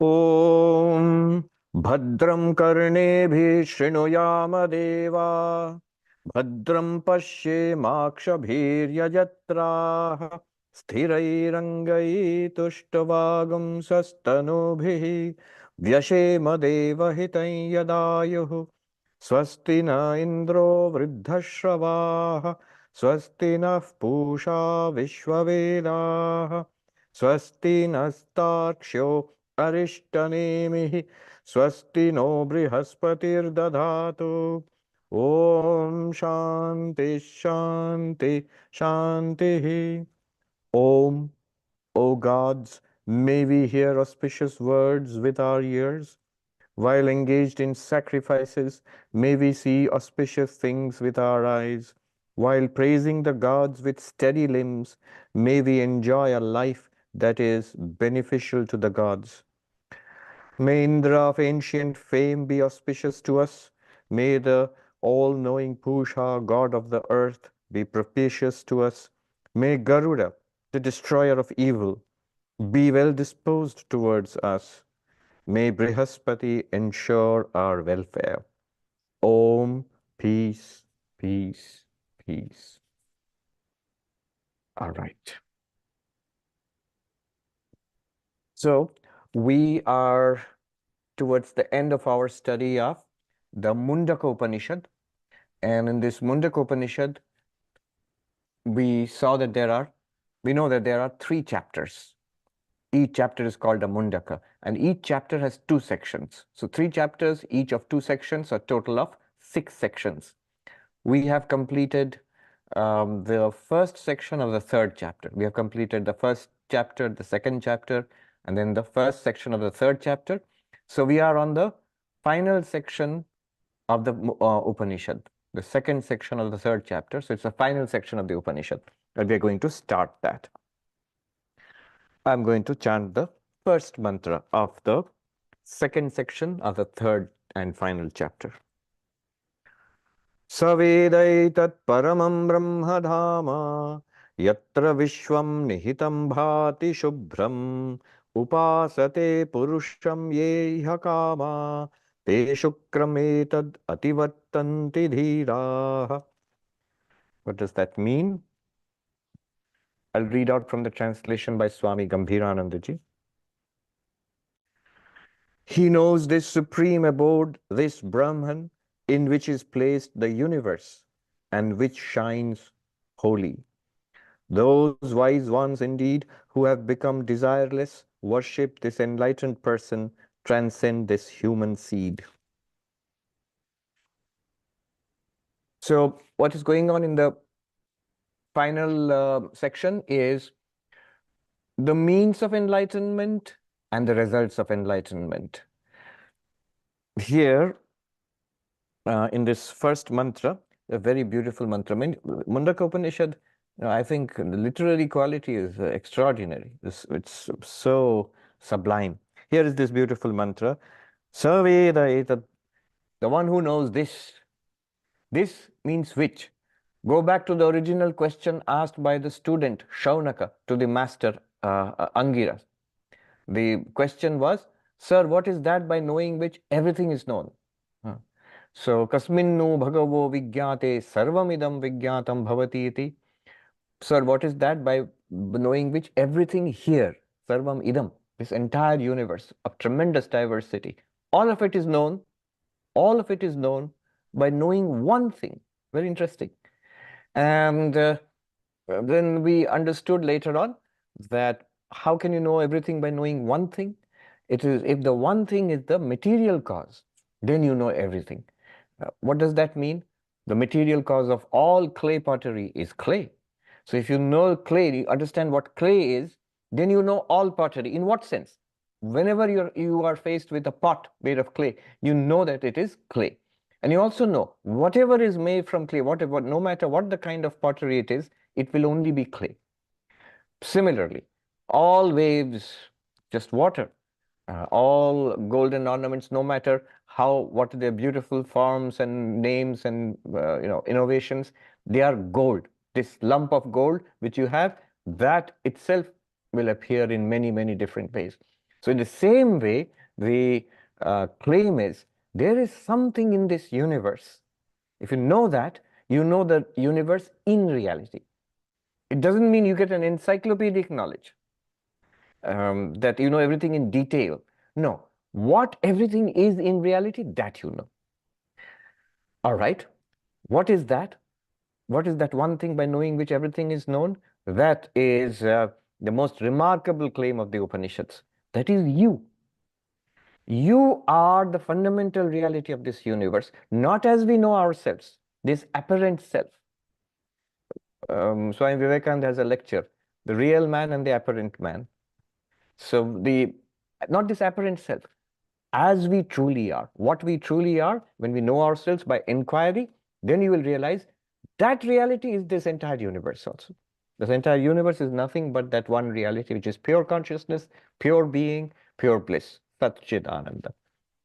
ॐ भद्रं कर्णेभिः शृणुयाम देवा भद्रं पश्येमाक्षभिर्यजत्राः स्थिरैरङ्गैतुष्टवागुंसस्तनूभिः व्यशेम देवहितं यदायुः स्वस्ति न इन्द्रो वृद्धश्रवाः स्वस्ति नः पूषा विश्ववेदाः स्वस्ति नस्तार्क्ष्यो अरिष्टनेमिः स्वस्ति नो बृहस्पतिर्दधातु ॐ शान्ति शान्ति शान्तिः Om, O gods, may we hear auspicious words with our ears. While engaged in sacrifices, may we see auspicious things with our eyes. While praising the gods with steady limbs, may we enjoy a life that is beneficial to the gods. May Indra of ancient fame be auspicious to us. May the all-knowing Pusha, god of the earth, be propitious to us. May Garuda, the destroyer of evil, be well disposed towards us. May Brihaspati ensure our welfare. Om, peace, peace, peace. All right. So we are towards the end of our study of the Mundaka Upanishad. And in this Mundaka Upanishad, we know that there are 3 chapters. Each chapter is called a Mundaka, and each chapter has 2 sections. So 3 chapters, each of 2 sections, a total of 6 sections. We have completed the first section of the 3rd chapter. We have completed the first chapter, the 2nd chapter, and then the first section of the 3rd chapter. So we are on the final section of the Upanishad, the 2nd section of the 3rd chapter. So it's the final section of the Upanishad, and we're going to start that. I'm going to chant the first mantra of the 2nd section of the 3rd and final chapter. Savedaitat paramam brahma dhama yatra vishwam nihitam bhati shubhram upasate purusham yeha kama te shukrametad ativattanti dhiraha. What does that mean? I'll read out from the translation by Swami Gambhiranandaji. He knows this supreme abode, this Brahman, in which is placed the universe and which shines holy. Those wise ones indeed who have become desireless worship this enlightened person, transcend this human seed. So what is going on in the final section is the means of enlightenment and the results of enlightenment. Here, in this first mantra, a very beautiful mantra. Mundaka Upanishad, I think the literary quality is extraordinary. It's so sublime. Here is this beautiful mantra. Sarveda etat, the one who knows this. This means which? Go back to the original question asked by the student Shaunaka to the master Angira. The question was, sir, what is that by knowing which everything is known? So, kasminnu bhagavo vigyate sarvamidam vigyatam bhavati iti. Sir, what is that by knowing which everything here, sarvam idam, this entire universe of tremendous diversity, all of it is known, by knowing one thing. Very interesting. And then we understood later on that how can you know everything by knowing one thing? It is if the one thing is the material cause, then you know everything. What does that mean? The material cause of all clay pottery is clay. So if you know clay, you understand what clay is, then you know all pottery. In what sense? Whenever you are faced with a pot made of clay, you know that it is clay. And you also know whatever is made from clay, no matter what the kind of pottery it is, it will only be clay. Similarly, all waves, just water. All golden ornaments, no matter what their beautiful forms and names and innovations, they are gold. This lump of gold which you have, that itself will appear in many, many different ways. So in the same way, the claim is there is something in this universe. If you know that, you know the universe in reality. It doesn't mean you get an encyclopedic knowledge, that you know everything in detail. No, what everything is in reality, that you know. All right, what is that? What is that one thing by knowing which everything is known? That is the most remarkable claim of the Upanishads. That is you. You are the fundamental reality of this universe, not as we know ourselves, this apparent self. Swami Vivekananda has a lecture, the real man and the apparent man. So not this apparent self, as we truly are, what we truly are, when we know ourselves by inquiry, then you will realize that reality is this entire universe also. This entire universe is nothing but that one reality, which is pure consciousness, pure being, pure bliss, Sat Chit Ananda.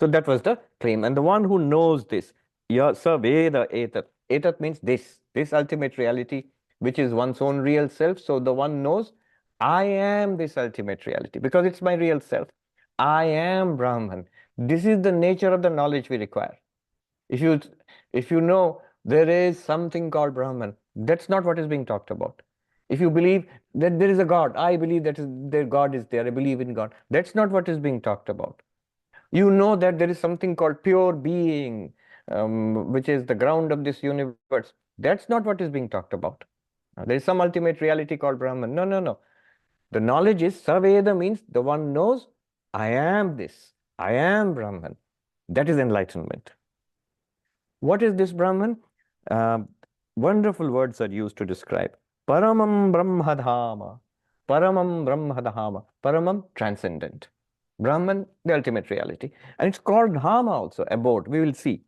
So that was the claim. And the one who knows this, Saveda Etat. Etat means this ultimate reality, which is one's own real self. So the one knows, I am this ultimate reality because it's my real self. I am Brahman. This is the nature of the knowledge we require. If you know there is something called Brahman, that's not what is being talked about. If you believe that there is a God, I believe that their God is there, I believe in God, that's not what is being talked about. You know that there is something called pure being, which is the ground of this universe. That's not what is being talked about. There is some ultimate reality called Brahman. No, no, no. The knowledge is Saveda means the one knows, I am this. I am Brahman. That is enlightenment. What is this Brahman? Wonderful words are used to describe. Paramam Brahmadhama. Paramam Brahmadhama. Paramam, transcendent. Brahman, the ultimate reality. And it's called Dhama also, abode. We will see.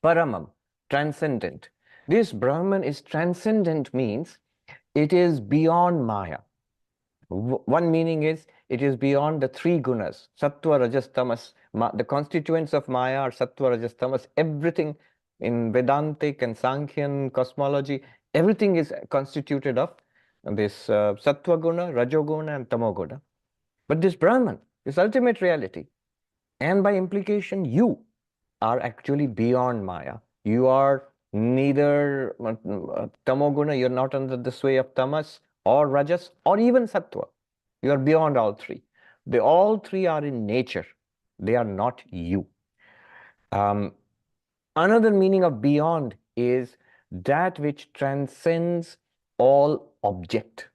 Paramam, transcendent. This Brahman is transcendent means it is beyond Maya. One meaning is it is beyond the three gunas, sattva, rajas, tamas. The constituents of Maya are sattva, rajas, tamas. Everything in Vedantic and Sankhyan cosmology, everything is constituted of this sattva guna, rajoguna, and tamoguna. But this Brahman, this ultimate reality, and by implication, you are actually beyond Maya. You are neither tamoguna, you're not under the sway of tamas or rajas or even sattva. You are beyond all three. All three are in nature. They are not you. Another meaning of beyond is that which transcends all object.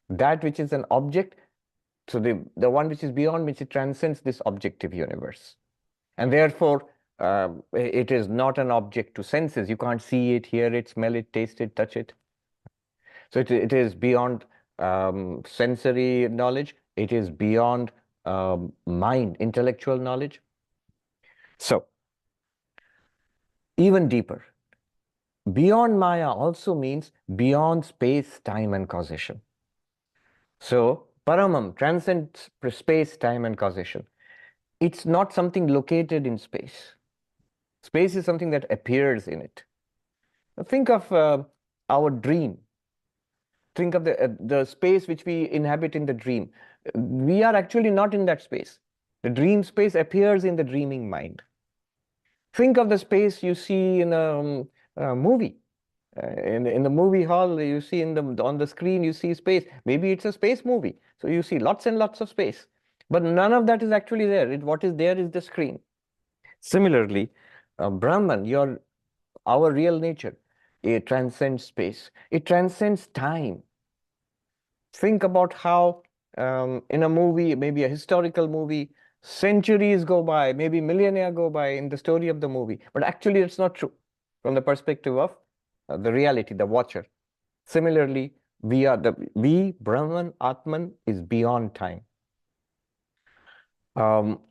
That which is an object, so the one which is beyond, which it transcends this objective universe. And therefore, it is not an object to senses. You can't see it, hear it, smell it, taste it, touch it. So it is beyond sensory knowledge. It is beyond mind, intellectual knowledge. So, even deeper. Beyond Maya also means beyond space, time, and causation. So, Paramam transcends space, time, and causation. It's not something located in space. Space is something that appears in it. Think of our dream. Think of the space which we inhabit in the dream. We are actually not in that space. The dream space appears in the dreaming mind. Think of the space you see in a movie. In the movie hall, you see on the screen, you see space. Maybe it's a space movie. So you see lots and lots of space. But none of that is actually there. What is there is the screen. Similarly, Brahman, our real nature, it transcends space. It transcends time. Think about how in a movie, maybe a historical movie, centuries go by, maybe millennia go by in the story of the movie. But actually, it's not true from the perspective of the reality, the watcher. Similarly, Brahman, Atman is beyond time.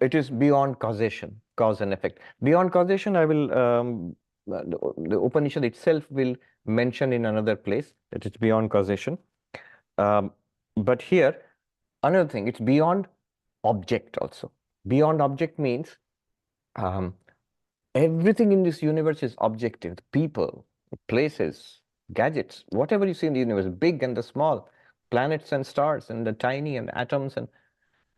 It is beyond causation, cause and effect. Beyond causation, I will, the Upanishad itself will mention in another place that it's beyond causation. But here, another thing, it's beyond object also. Beyond object means everything in this universe is objective. People, places, gadgets, whatever you see in the universe, big and the small, planets and stars and the tiny and atoms, and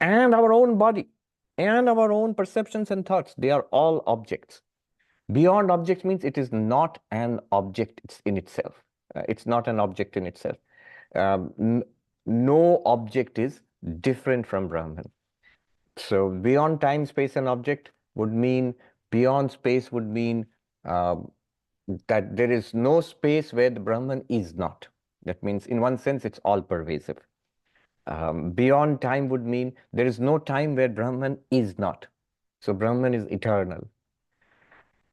and our own body and our own perceptions and thoughts, they are all objects. Beyond objects means it is not an object in itself. It's not an object in itself. No object is different from Brahman. So beyond time, space, and object would mean, beyond space would mean that there is no space where the Brahman is not. That means, in one sense, it's all pervasive. Beyond time would mean there is no time where Brahman is not. So Brahman is eternal.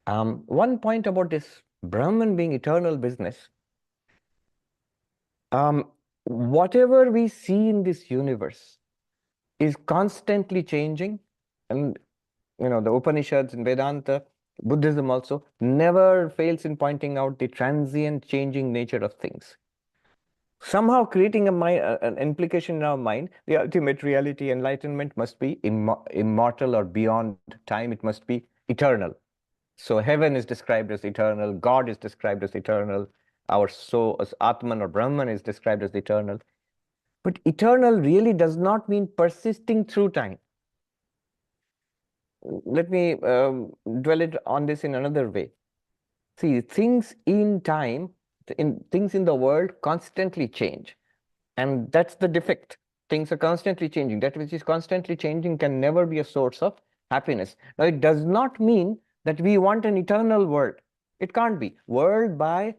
One point about this Brahman being eternal business, whatever we see in this universe is constantly changing. And the Upanishads and Vedanta, Buddhism also, never fails in pointing out the transient changing nature of things. Somehow creating an implication in our mind, the ultimate reality, enlightenment, must be immortal or beyond time. It must be eternal. So heaven is described as eternal, God is described as eternal, our soul, as Atman or Brahman, is described as eternal. But eternal really does not mean persisting through time. Let me dwell it on this in another way. See, things in time, things in the world constantly change. And that's the defect. Things are constantly changing. That which is constantly changing can never be a source of happiness. Now, it does not mean that we want an eternal world. It can't be. World, by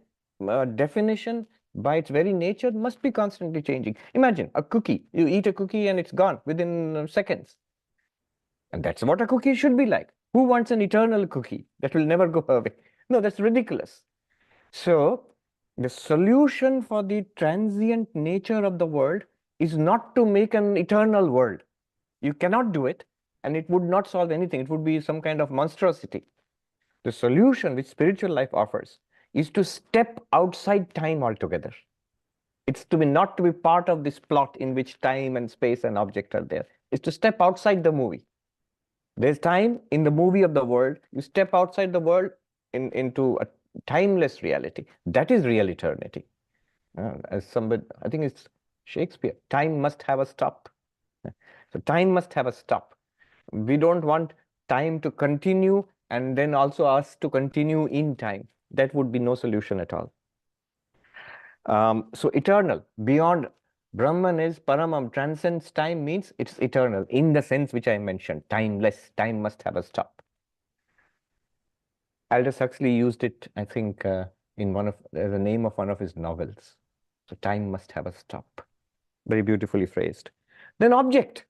definition, by its very nature, must be constantly changing. Imagine a cookie. You eat a cookie and it's gone within seconds. And that's what a cookie should be like. Who wants an eternal cookie that will never go away? No, that's ridiculous. So the solution for the transient nature of the world is not to make an eternal world. You cannot do it, and it would not solve anything. It would be some kind of monstrosity. The solution which spiritual life offers is to step outside time altogether. It's not to be part of this plot in which time and space and object are there. It's to step outside the movie. There's time in the movie of the world. You step outside the world into a timeless reality. That is real eternity. As somebody, I think it's Shakespeare, time must have a stop. So time must have a stop. We don't want time to continue and then also us to continue in time. That would be no solution at all. So eternal, beyond, Brahman is Paramam, transcends time, means it's eternal in the sense which I mentioned, timeless. Time must have a stop. Aldous Huxley used it, I think, in the name of one of his novels. So time must have a stop. Very beautifully phrased. Then object.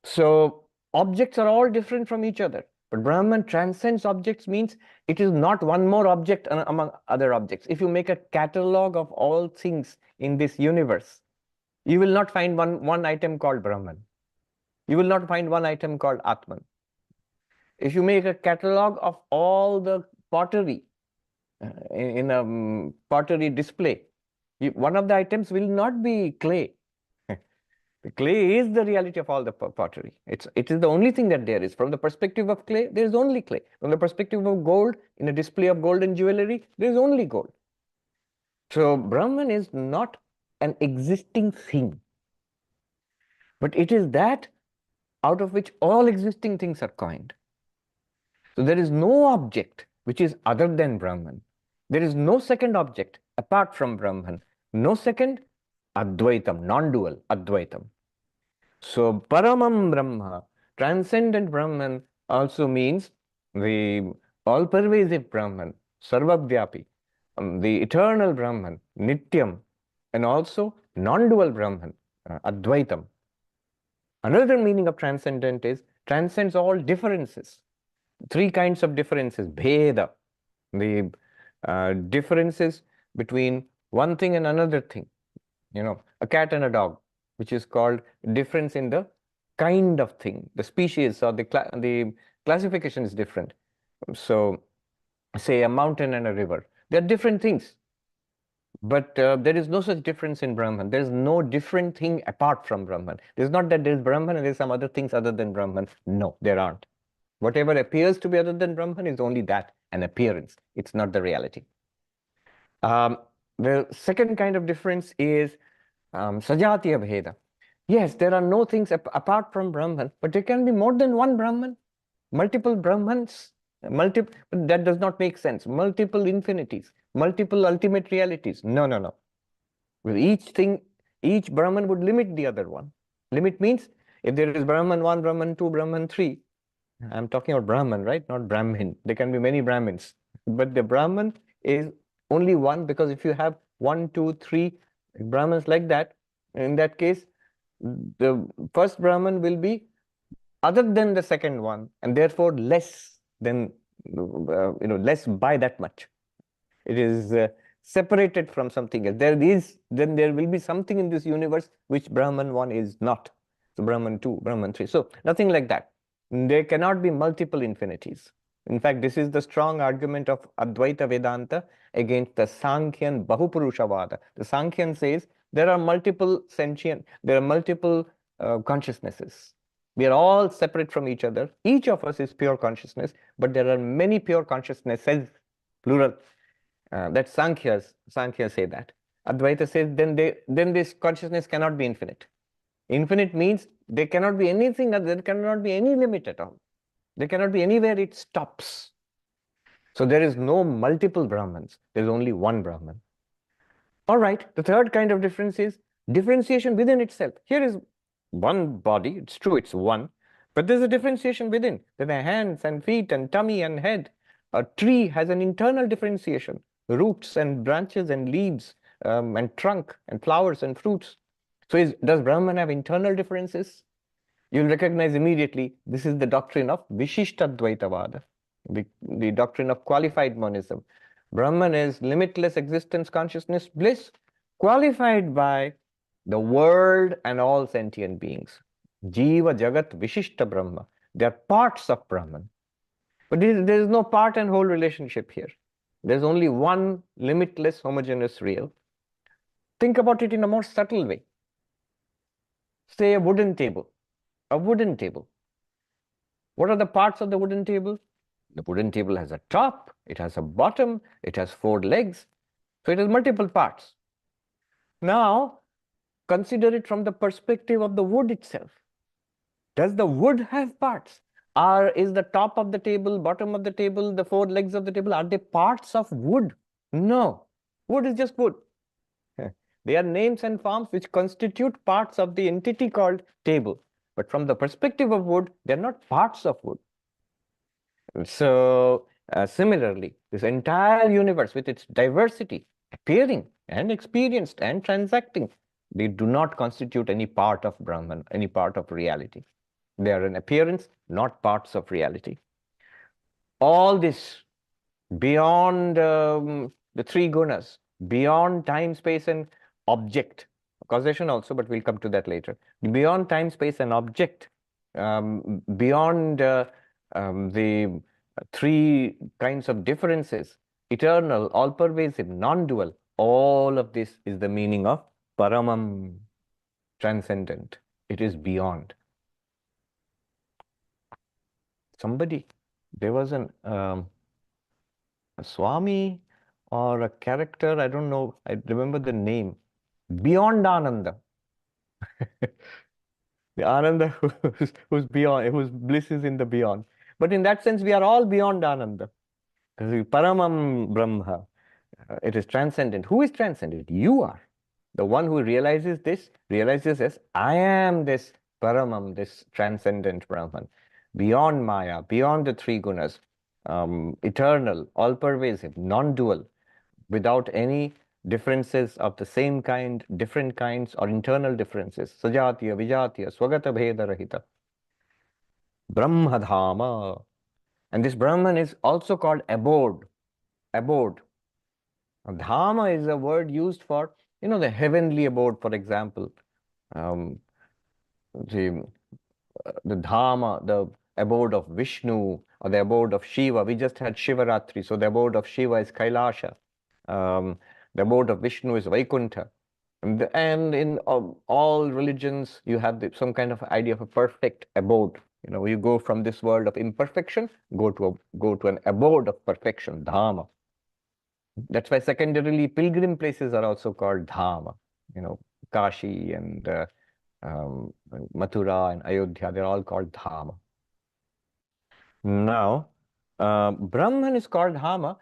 So objects are all different from each other. But Brahman transcends objects, means it is not one more object among other objects. If you make a catalog of all things in this universe, you will not find one item called Brahman. You will not find one item called Atman. If you make a catalog of all the pottery in a pottery display, one of the items will not be clay. The clay is the reality of all the pottery. It is the only thing that there is. From the perspective of clay, there is only clay. From the perspective of gold, in a display of gold and jewelry, there is only gold. So Brahman is not an existing thing, but it is that out of which all existing things are coined. So there is no object which is other than Brahman. There is no second object apart from Brahman. No second, Advaitam, non-dual, Advaitam. So Paramam Brahma, transcendent Brahman, also means the all-pervasive Brahman, Sarvavyapi, the eternal Brahman, Nityam, and also non-dual Brahman, Advaitam. Another meaning of transcendent is transcends all differences. Three kinds of differences, Bheda, the differences between one thing and another thing. A cat and a dog, which is called difference in the kind of thing. The species or the classification is different. So say a mountain and a river. They're different things. But there is no such difference in Brahman. There is no different thing apart from Brahman. There's not that there's Brahman and there's some other things other than Brahman. No, there aren't. Whatever appears to be other than Brahman is only that, an appearance. It's not the reality. The second kind of difference is Sajatiya Bheda. Yes, there are no things apart from Brahman, but there can be more than one Brahman, multiple Brahmans, multiple. That does not make sense. Multiple infinities, multiple ultimate realities. No, no, no. With each thing, each Brahman would limit the other one. Limit means if there is Brahman 1, Brahman 2, Brahman 3, I'm talking about Brahman, right? Not Brahmin. There can be many Brahmins. But the Brahman is only one, because if you have 1, 2, 3 Brahmins like that, in that case, the first Brahman will be other than the second one, and therefore less than, less by that much. It is separated from something else. Then there will be something in this universe which Brahman 1 is not. So Brahman 2, Brahman 3. So nothing like that. There cannot be multiple infinities. In fact, this is the strong argument of Advaita Vedanta against the Sankhyan Bahupurushavada. The Sankhyan says there are multiple sentient, there are multiple consciousnesses. We are all separate from each other. Each of us is pure consciousness, but there are many pure consciousnesses, plural. That Sankhya say that. Advaita says then this consciousness cannot be infinite. Infinite means there cannot be anything, there cannot be any limit at all. There cannot be anywhere it stops. So there is no multiple Brahmans. There is only one Brahman. All right, the third kind of difference is differentiation within itself. Here is one body. It's true, it's one. But there's a differentiation within. There are hands and feet and tummy and head. A tree has an internal differentiation. Roots and branches and leaves and trunk and flowers and fruits. So does Brahman have internal differences? You'll recognize immediately this is the doctrine of Vishishtadvaitavada, the doctrine of qualified monism. Brahman is limitless existence, consciousness, bliss, qualified by the world and all sentient beings. Jiva, Jagat, Vishishta Brahma. They are parts of Brahman. But there is no part and whole relationship here. There's only one limitless, homogeneous real. Think about it in a more subtle way. Say a wooden table. A wooden table. What are the parts of the wooden table? The wooden table has a top, it has a bottom, it has 4 legs. So it has multiple parts. Now, consider it from the perspective of the wood itself. Does the wood have parts? Is the top of the table, bottom of the table, the 4 legs of the table, are they parts of wood? No. Wood is just wood. They are names and forms which constitute parts of the entity called table. But from the perspective of wood, they're not parts of wood. So similarly, this entire universe with its diversity, appearing and experienced and transacting, they do not constitute any part of Brahman, any part of reality. They are an appearance, not parts of reality. All this beyond the 3 gunas, beyond time, space, and object, causation also, but we'll come to that later. Beyond time, space, and object, beyond the 3 kinds of differences, eternal, all-pervasive, non-dual, all of this is the meaning of Paramam, transcendent. It is beyond. There was a Swami or a character, I don't know, I remember the name, Beyond Ananda. The Ananda who's beyond, whose bliss is in the beyond. But in that sense, we are all beyond Ananda. Because Paramam Brahma, it is transcendent. Who is transcendent? You are. The one who realizes this, realizes as I am this Paramam, this transcendent Brahman, beyond Maya, beyond the 3 gunas, eternal, all-pervasive, non-dual, without any differences of the same kind, different kinds, or internal differences. Sajatiya, Vijatiya, Swagata Bheda Rahita. Brahmadhama. And this Brahman is also called abode. Abode. Dhama is a word used for, the heavenly abode, for example. The Dhama, the abode of Vishnu, or the abode of Shiva. We just had Shivaratri, so the abode of Shiva is Kailasha. The abode of Vishnu is Vaikuntha. And in all religions, you have some kind of idea of a perfect abode. You go from this world of imperfection, go to an abode of perfection, Dhama. That's why secondarily pilgrim places are also called Dhama. Kashi and Mathura and Ayodhya, they're all called Dhama. Now, Brahman is called Dhama.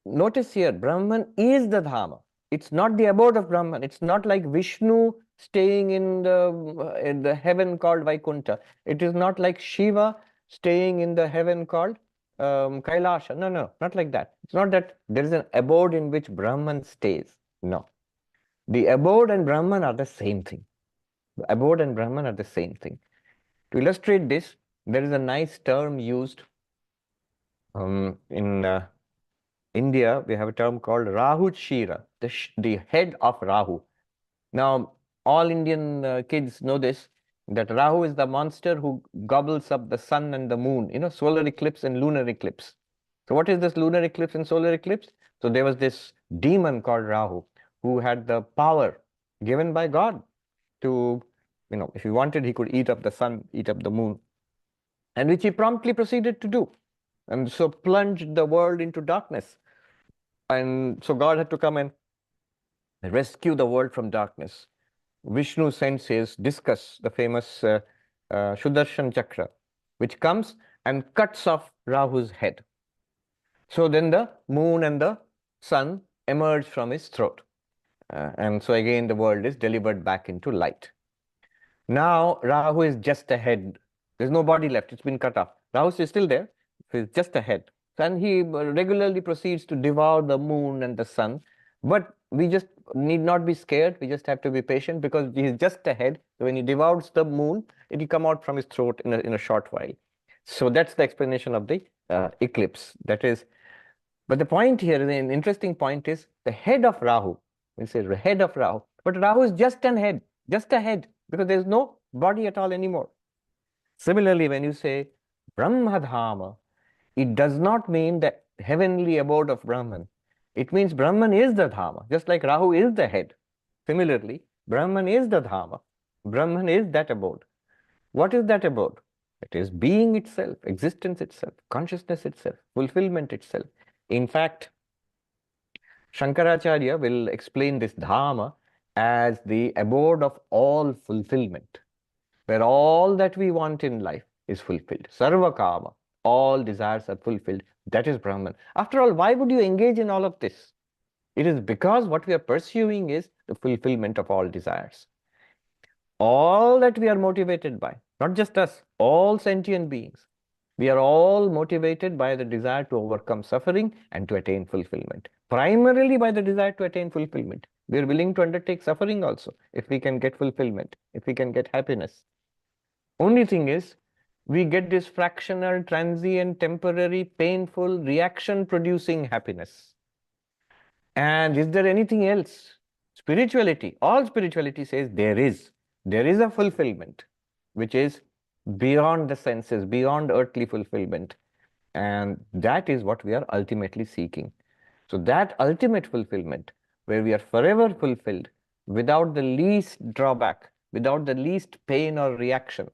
Notice here, Brahman is the Dhama. It's not the abode of Brahman. It's not like Vishnu staying in the heaven called Vaikuntha. It is not like Shiva staying in the heaven called Kailasha. No, no, not like that. It's not that there is an abode in which Brahman stays. No. The abode and Brahman are the same thing. The abode and Brahman are the same thing. To illustrate this, there is a nice term used in India. We have a term called Rahu Shira, the head of Rahu. Now, all Indian kids know this, that Rahu is the monster who gobbles up the sun and the moon, solar eclipse and lunar eclipse. So what is this lunar eclipse and solar eclipse? So there was this demon called Rahu who had the power given by God to, if he wanted, he could eat up the sun, eat up the moon, and which he promptly proceeded to do. And so plunged the world into darkness. And so God had to come and rescue the world from darkness. Vishnu sends his discus, the famous Sudarshan Chakra, which comes and cuts off Rahu's head. So then the moon and the sun emerge from his throat. And so again, the world is delivered back into light. Now, Rahu is just a head. There's no body left. It's been cut off. Rahu is still there. He's just a head. And he regularly proceeds to devour the moon and the sun. But we just need not be scared. We just have to be patient because he's just a head. So when he devours the moon, it will come out from his throat in a short while. So that's the explanation of the eclipse. That is, but the point here, the interesting point is the head of Rahu. We say head of Rahu. But Rahu is just an head, just a head, because there's no body at all anymore. Similarly, when you say Brahmadhama, it does not mean the heavenly abode of Brahman. It means Brahman is the Dhama, just like Rahu is the head. Similarly, Brahman is the Dhama. Brahman is that abode. What is that abode? It is being itself, existence itself, consciousness itself, fulfillment itself. In fact, Shankaracharya will explain this Dhama as the abode of all fulfillment, where all that we want in life is fulfilled. Sarvakama, all desires are fulfilled. That is Brahman. After all, why would you engage in all of this? It is because what we are pursuing is the fulfillment of all desires. All that we are motivated by, not just us, all sentient beings, we are all motivated by the desire to overcome suffering and to attain fulfillment. Primarily by the desire to attain fulfillment. We are willing to undertake suffering also if we can get fulfillment, if we can get happiness. Only thing is, we get this fractional, transient, temporary, painful, reaction-producing happiness. And is there anything else? Spirituality, all spirituality says there is a fulfillment, which is beyond the senses, beyond earthly fulfillment. And that is what we are ultimately seeking. So that ultimate fulfillment, where we are forever fulfilled, without the least drawback, without the least pain or reaction,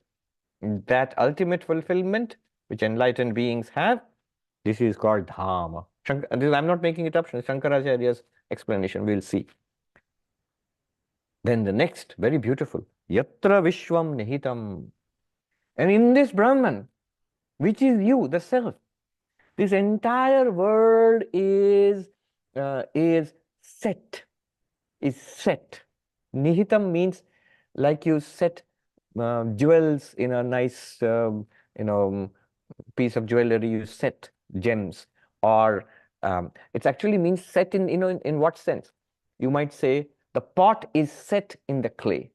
that ultimate fulfillment, which enlightened beings have, this is called Dhamma. I'm not making it up, Shankaracharya's explanation, we'll see. Then the next, very beautiful, Yatra Vishwam Nihitam. And in this Brahman, which is you, the self, this entire world is set, Nihitam means like you set jewels in a nice, piece of jewelry, you set gems, or it actually means set in what sense? You might say the pot is set in the clay.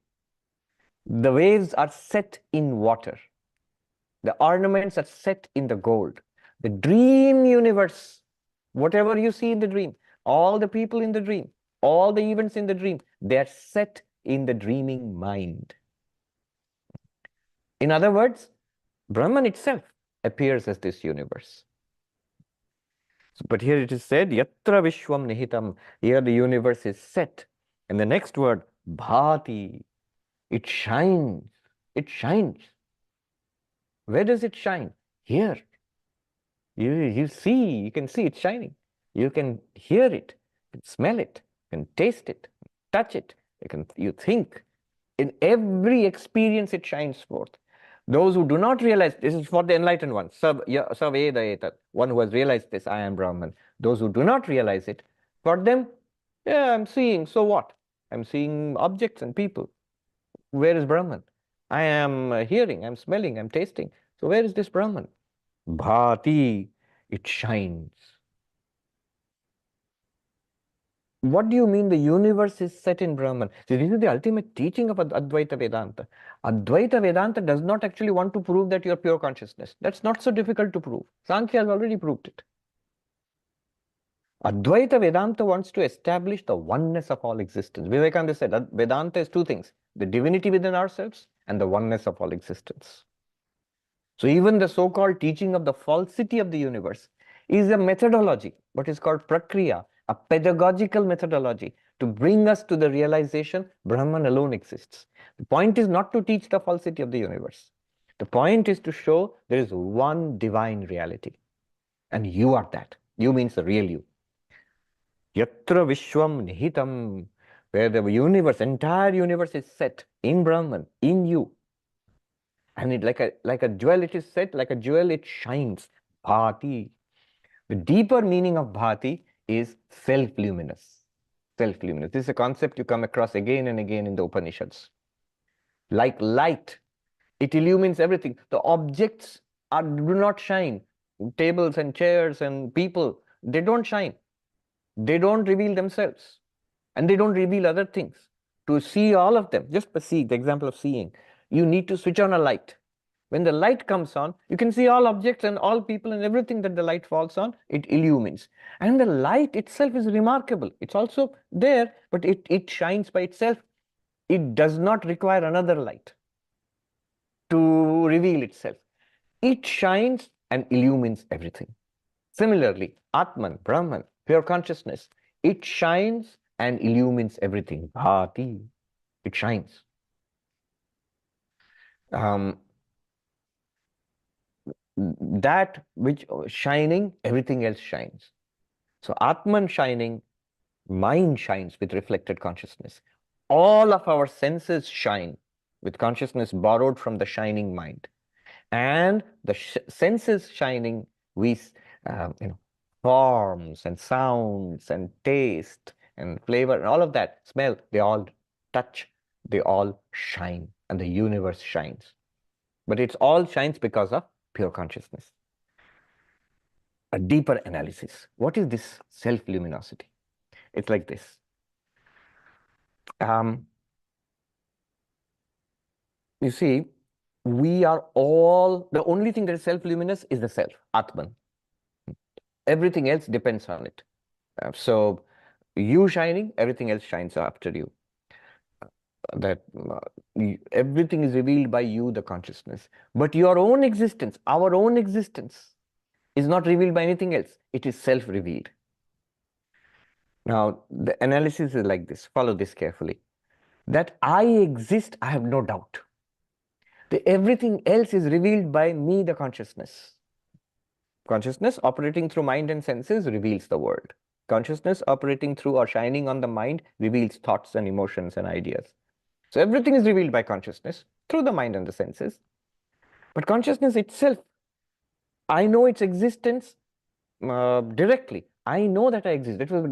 The waves are set in water. The ornaments are set in the gold. The dream universe, whatever you see in the dream, all the people in the dream, all the events in the dream, they are set in the dreaming mind. In other words, Brahman itself appears as this universe. But here it is said, Yatra Vishwam Nihitam. Here the universe is set. And the next word, Bhati. It shines. It shines. Where does it shine? Here. You see, you can see it shining. You can hear it, you can smell it, you can taste it, touch it, you think. In every experience, it shines forth. Those who do not realize, this is for the enlightened ones, Saveda, one who has realized this, I am Brahman. Those who do not realize it, for them, yeah, I'm seeing, so what? I'm seeing objects and people. Where is Brahman? I am hearing, I'm smelling, I'm tasting. So where is this Brahman? Bhati, it shines. What do you mean the universe is set in Brahman? See, this is the ultimate teaching of Advaita Vedanta. Advaita Vedanta does not actually want to prove that you're pure consciousness. That's not so difficult to prove. Sankhya has already proved it. Advaita Vedanta wants to establish the oneness of all existence. Vivekananda said Vedanta is two things, the divinity within ourselves and the oneness of all existence. So even the so-called teaching of the falsity of the universe is a methodology, what is called prakriya, a pedagogical methodology to bring us to the realization Brahman alone exists. The point is not to teach the falsity of the universe. The point is to show there is one divine reality. And you are that. You means the real you. Yatra Vishwam Nihitam, where the universe, entire universe is set in Brahman, in you. And it like a jewel, it is set, like a jewel, it shines. Bhati. The deeper meaning of bhati is self-luminous. Self-luminous. This is a concept you come across again and again in the Upanishads. Like light, it illumines everything. The objects do not shine. Tables and chairs and people, they don't shine. They don't reveal themselves. And they don't reveal other things. To see all of them, just see the example of seeing, you need to switch on a light. When the light comes on, you can see all objects and all people and everything that the light falls on, it illumines. And the light itself is remarkable. It's also there, but it shines by itself. It does not require another light to reveal itself. It shines and illumines everything. Similarly, Atman, Brahman, pure consciousness, it shines and illumines everything. Bhati, it shines. That which shining, everything else shines. So Atman shining, mind shines with reflected consciousness. All of our senses shine with consciousness borrowed from the shining mind. And the senses shining, we, forms and sounds and taste and flavor and all of that, smell, they all touch, they all shine, and the universe shines. But it all shines because of pure consciousness. A deeper analysis. What is this self-luminosity? It's like this. You see, we are all, the only thing that is self-luminous is the self, Atman. Everything else depends on it. So you shining, everything else shines after you. That everything is revealed by you, the consciousness. But your own existence, our own existence, is not revealed by anything else. It is self-revealed. Now, the analysis is like this. Follow this carefully. That I exist, I have no doubt. Everything else is revealed by me, the consciousness. Consciousness operating through mind and senses reveals the world. Consciousness operating through or shining on the mind reveals thoughts and emotions and ideas. So everything is revealed by consciousness through the mind and the senses. But consciousness itself, I know its existence directly. I know that I exist. That was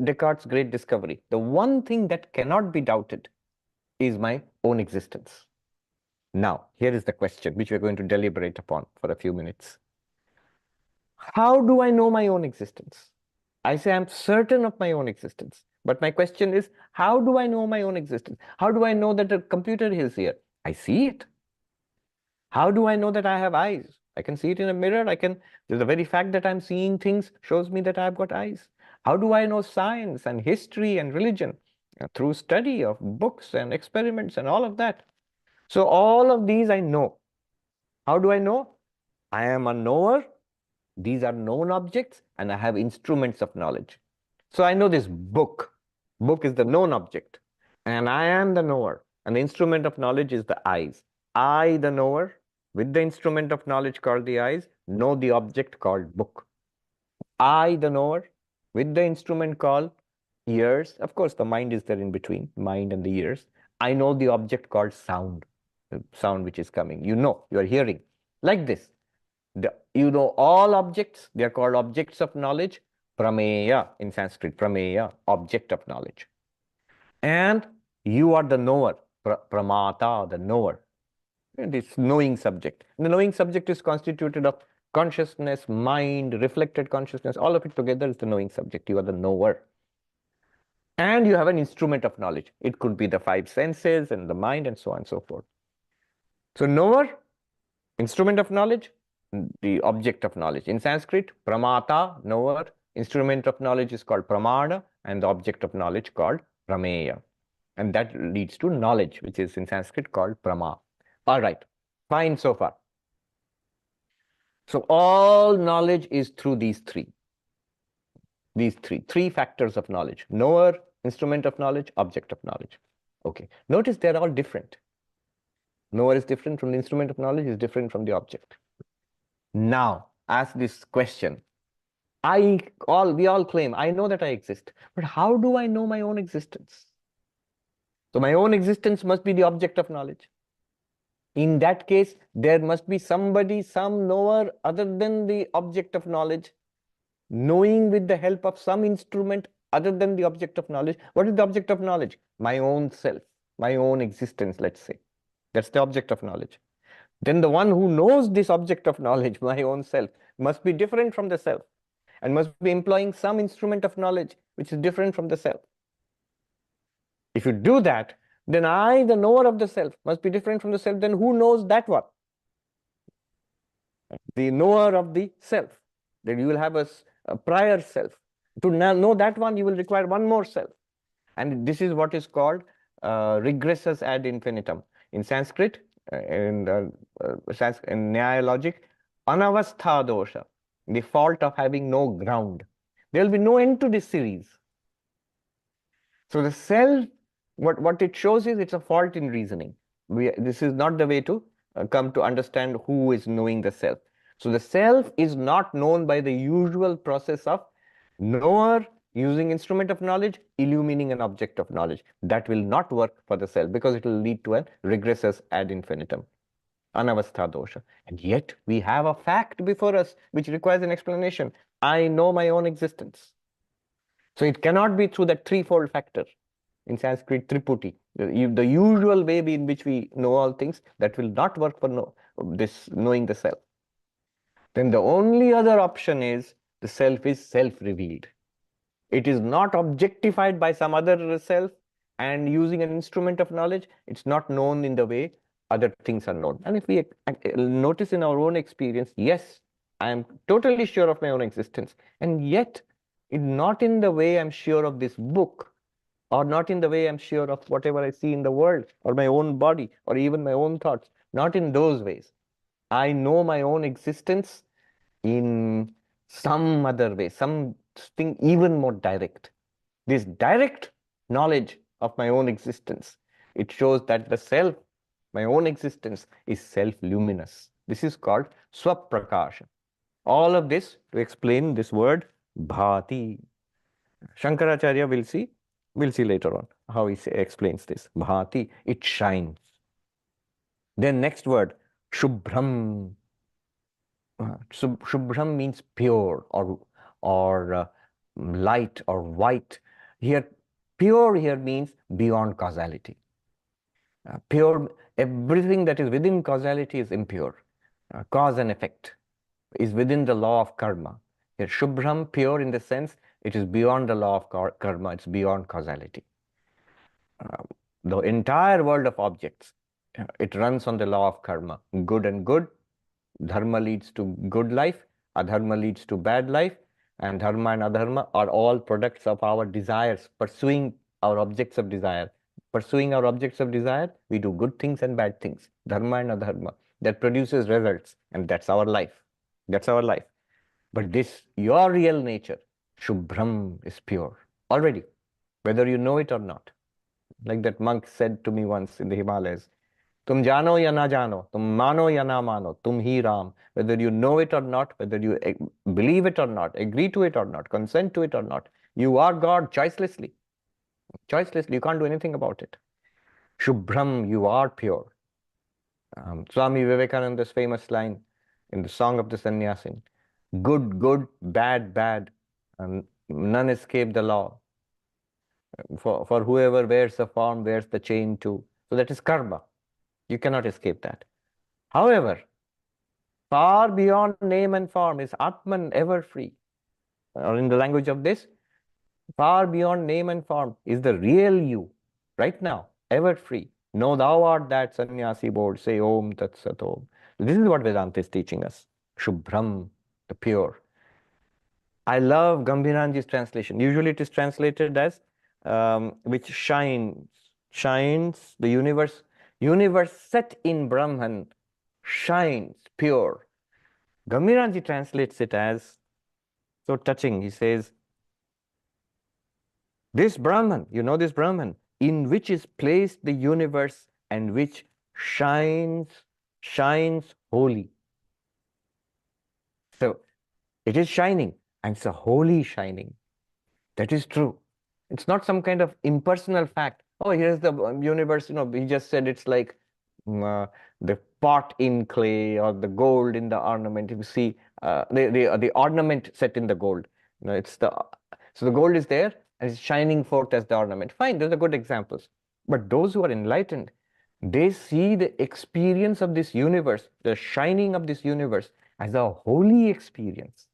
Descartes' great discovery. The one thing that cannot be doubted is my own existence. Now, here is the question which we're going to deliberate upon for a few minutes. How do I know my own existence? I say I'm certain of my own existence. But my question is, how do I know my own existence? How do I know that the computer is here? I see it. How do I know that I have eyes? I can see it in a mirror. The very fact that I'm seeing things shows me that I've got eyes. How do I know science and history and religion? Through study of books and experiments and all of that. So all of these I know. How do I know? I am a knower. These are known objects, and I have instruments of knowledge. So I know this book. Book is the known object, and I am the knower. And the instrument of knowledge is the eyes. I, the knower, with the instrument of knowledge called the eyes, know the object called book. I, the knower, with the instrument called ears. Of course, the mind is there in between, mind and the ears. I know the object called sound, the sound which is coming. You know, you are hearing. Like this. You know all objects, they are called objects of knowledge. Prameya in Sanskrit, prameya, object of knowledge. And you are the knower, pramata, the knower. And it's knowing subject. The knowing subject is constituted of consciousness, mind, reflected consciousness, all of it together is the knowing subject. You are the knower. And you have an instrument of knowledge. It could be the five senses and the mind and so on and so forth. So knower, instrument of knowledge, the object of knowledge. In Sanskrit, pramata, knower, instrument of knowledge is called pramana, and the object of knowledge called prameya. And that leads to knowledge, which is in Sanskrit called prama. All right, fine so far. So all knowledge is through these three. These three factors of knowledge: knower, instrument of knowledge, object of knowledge. Okay, notice they're all different. Knower is different from the instrument of knowledge, is different from the object. Now, ask this question. We all claim, I know that I exist, but how do I know my own existence? So my own existence must be the object of knowledge. In that case, there must be somebody, some knower other than the object of knowledge, knowing with the help of some instrument other than the object of knowledge. What is the object of knowledge? My own self, my own existence, let's say. That's the object of knowledge. Then the one who knows this object of knowledge, my own self, must be different from the self and must be employing some instrument of knowledge which is different from the self. If you do that, then I, the knower of the self, must be different from the self. Then who knows that one? The knower of the self. Then you will have a prior self. To know that one, you will require one more self. And this is what is called regressus ad infinitum. In Sanskrit, in Nyaya logic, anavastha dosha, the fault of having no ground. There will be no end to this series. So the self, what it shows is it's a fault in reasoning. This is not the way to come to understand who is knowing the self. So the self is not known by the usual process of knower using instrument of knowledge, illumining an object of knowledge. That will not work for the self because it will lead to a regressus ad infinitum, anavastha dosha. And yet we have a fact before us which requires an explanation. I know my own existence. So it cannot be through that threefold factor. In Sanskrit, triputi, the usual way in which we know all things, that will not work for this knowing the self. Then the only other option is the self is self-revealed. It is not objectified by some other self, and using an instrument of knowledge, it's not known in the way other things are known. And if we notice in our own experience, yes, I am totally sure of my own existence, and yet not in the way I'm sure of this book, or not in the way I'm sure of whatever I see in the world, or my own body, or even my own thoughts. Not in those ways. I know my own existence in some other way, something even more direct. This direct knowledge of my own existence, it shows that the self, my own existence, is self-luminous. This is called swaprakasha. All of this to explain this word bhati. Shankaracharya we'll see later on how he explains this. Bhati, it shines. Then next word, shubhram. Shubhram means pure or light or white. Here, pure here means beyond causality. Pure, everything that is within causality is impure. Cause and effect is within the law of karma. Here, Shubhram, pure in the sense it is beyond the law of karma, it's beyond causality. The entire world of objects, it runs on the law of karma. Good and good, dharma leads to good life, adharma leads to bad life, and dharma and adharma are all products of our desires, pursuing our objects of desire. Pursuing our objects of desire, we do good things and bad things, dharma and adharma. That produces results, and that's our life. That's our life. But this, your real nature, Shubhram, is pure already, whether you know it or not. Like that monk said to me once in the Himalayas, Tum jano ya na jano, tum mano ya na mano, tum hi Ram. Whether you know it or not, whether you believe it or not, agree to it or not, consent to it or not, you are God choicelessly. Choicelessly, you can't do anything about it. Shubhram, you are pure. Swami Vivekananda's famous line in the Song of the Sannyasin, good, good, bad, bad, and none escape the law. For whoever wears the form wears the chain too. So that is karma. You cannot escape that. However, far beyond name and form is Atman, ever free. Or in the language of this, far beyond name and form is the real you, right now, ever free. Know thou art that, sannyasi board, say Om Tat Sat Om. This is what Vedanta is teaching us. Shubhram, the pure. I love Gambhiranji's translation. Usually it is translated as which shines the universe set in Brahman, shines pure. Gambhiranji translates it as so touching. He says, this Brahman, you know this Brahman, in which is placed the universe and which shines holy. So it is shining, and it's a holy shining. That is true. It's not some kind of impersonal fact. Oh, here's the universe, he just said it's like the pot in clay or the gold in the ornament. If you see the ornament set in the gold, so the gold is there and it's shining forth as the ornament. Fine, those are good examples. But those who are enlightened, they see the experience of this universe, the shining of this universe, as a holy experience,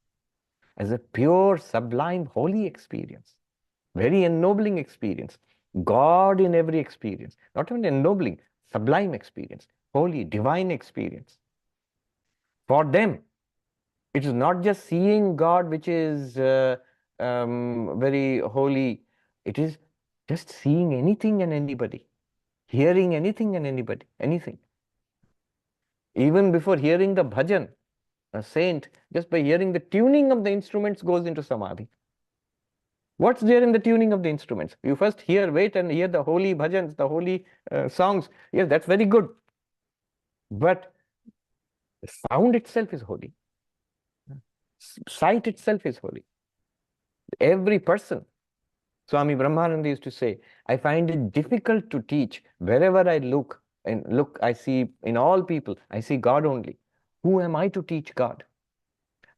as a pure, sublime, holy experience. Very ennobling experience. God in every experience. Not only ennobling, sublime experience. Holy, divine experience. For them, it is not just seeing God which is very holy. It is just seeing anything and anybody. Hearing anything and anybody. Anything. Even before hearing the bhajan, a saint, just by hearing the tuning of the instruments, goes into samadhi. What's there in the tuning of the instruments? You first wait and hear the holy bhajans, the holy songs. Yes, that's very good. But the sound itself is holy. Sight itself is holy. Every person. Swami Brahmananda used to say, I find it difficult to teach. Wherever I look, I see in all people, I see God only. Who am I to teach God?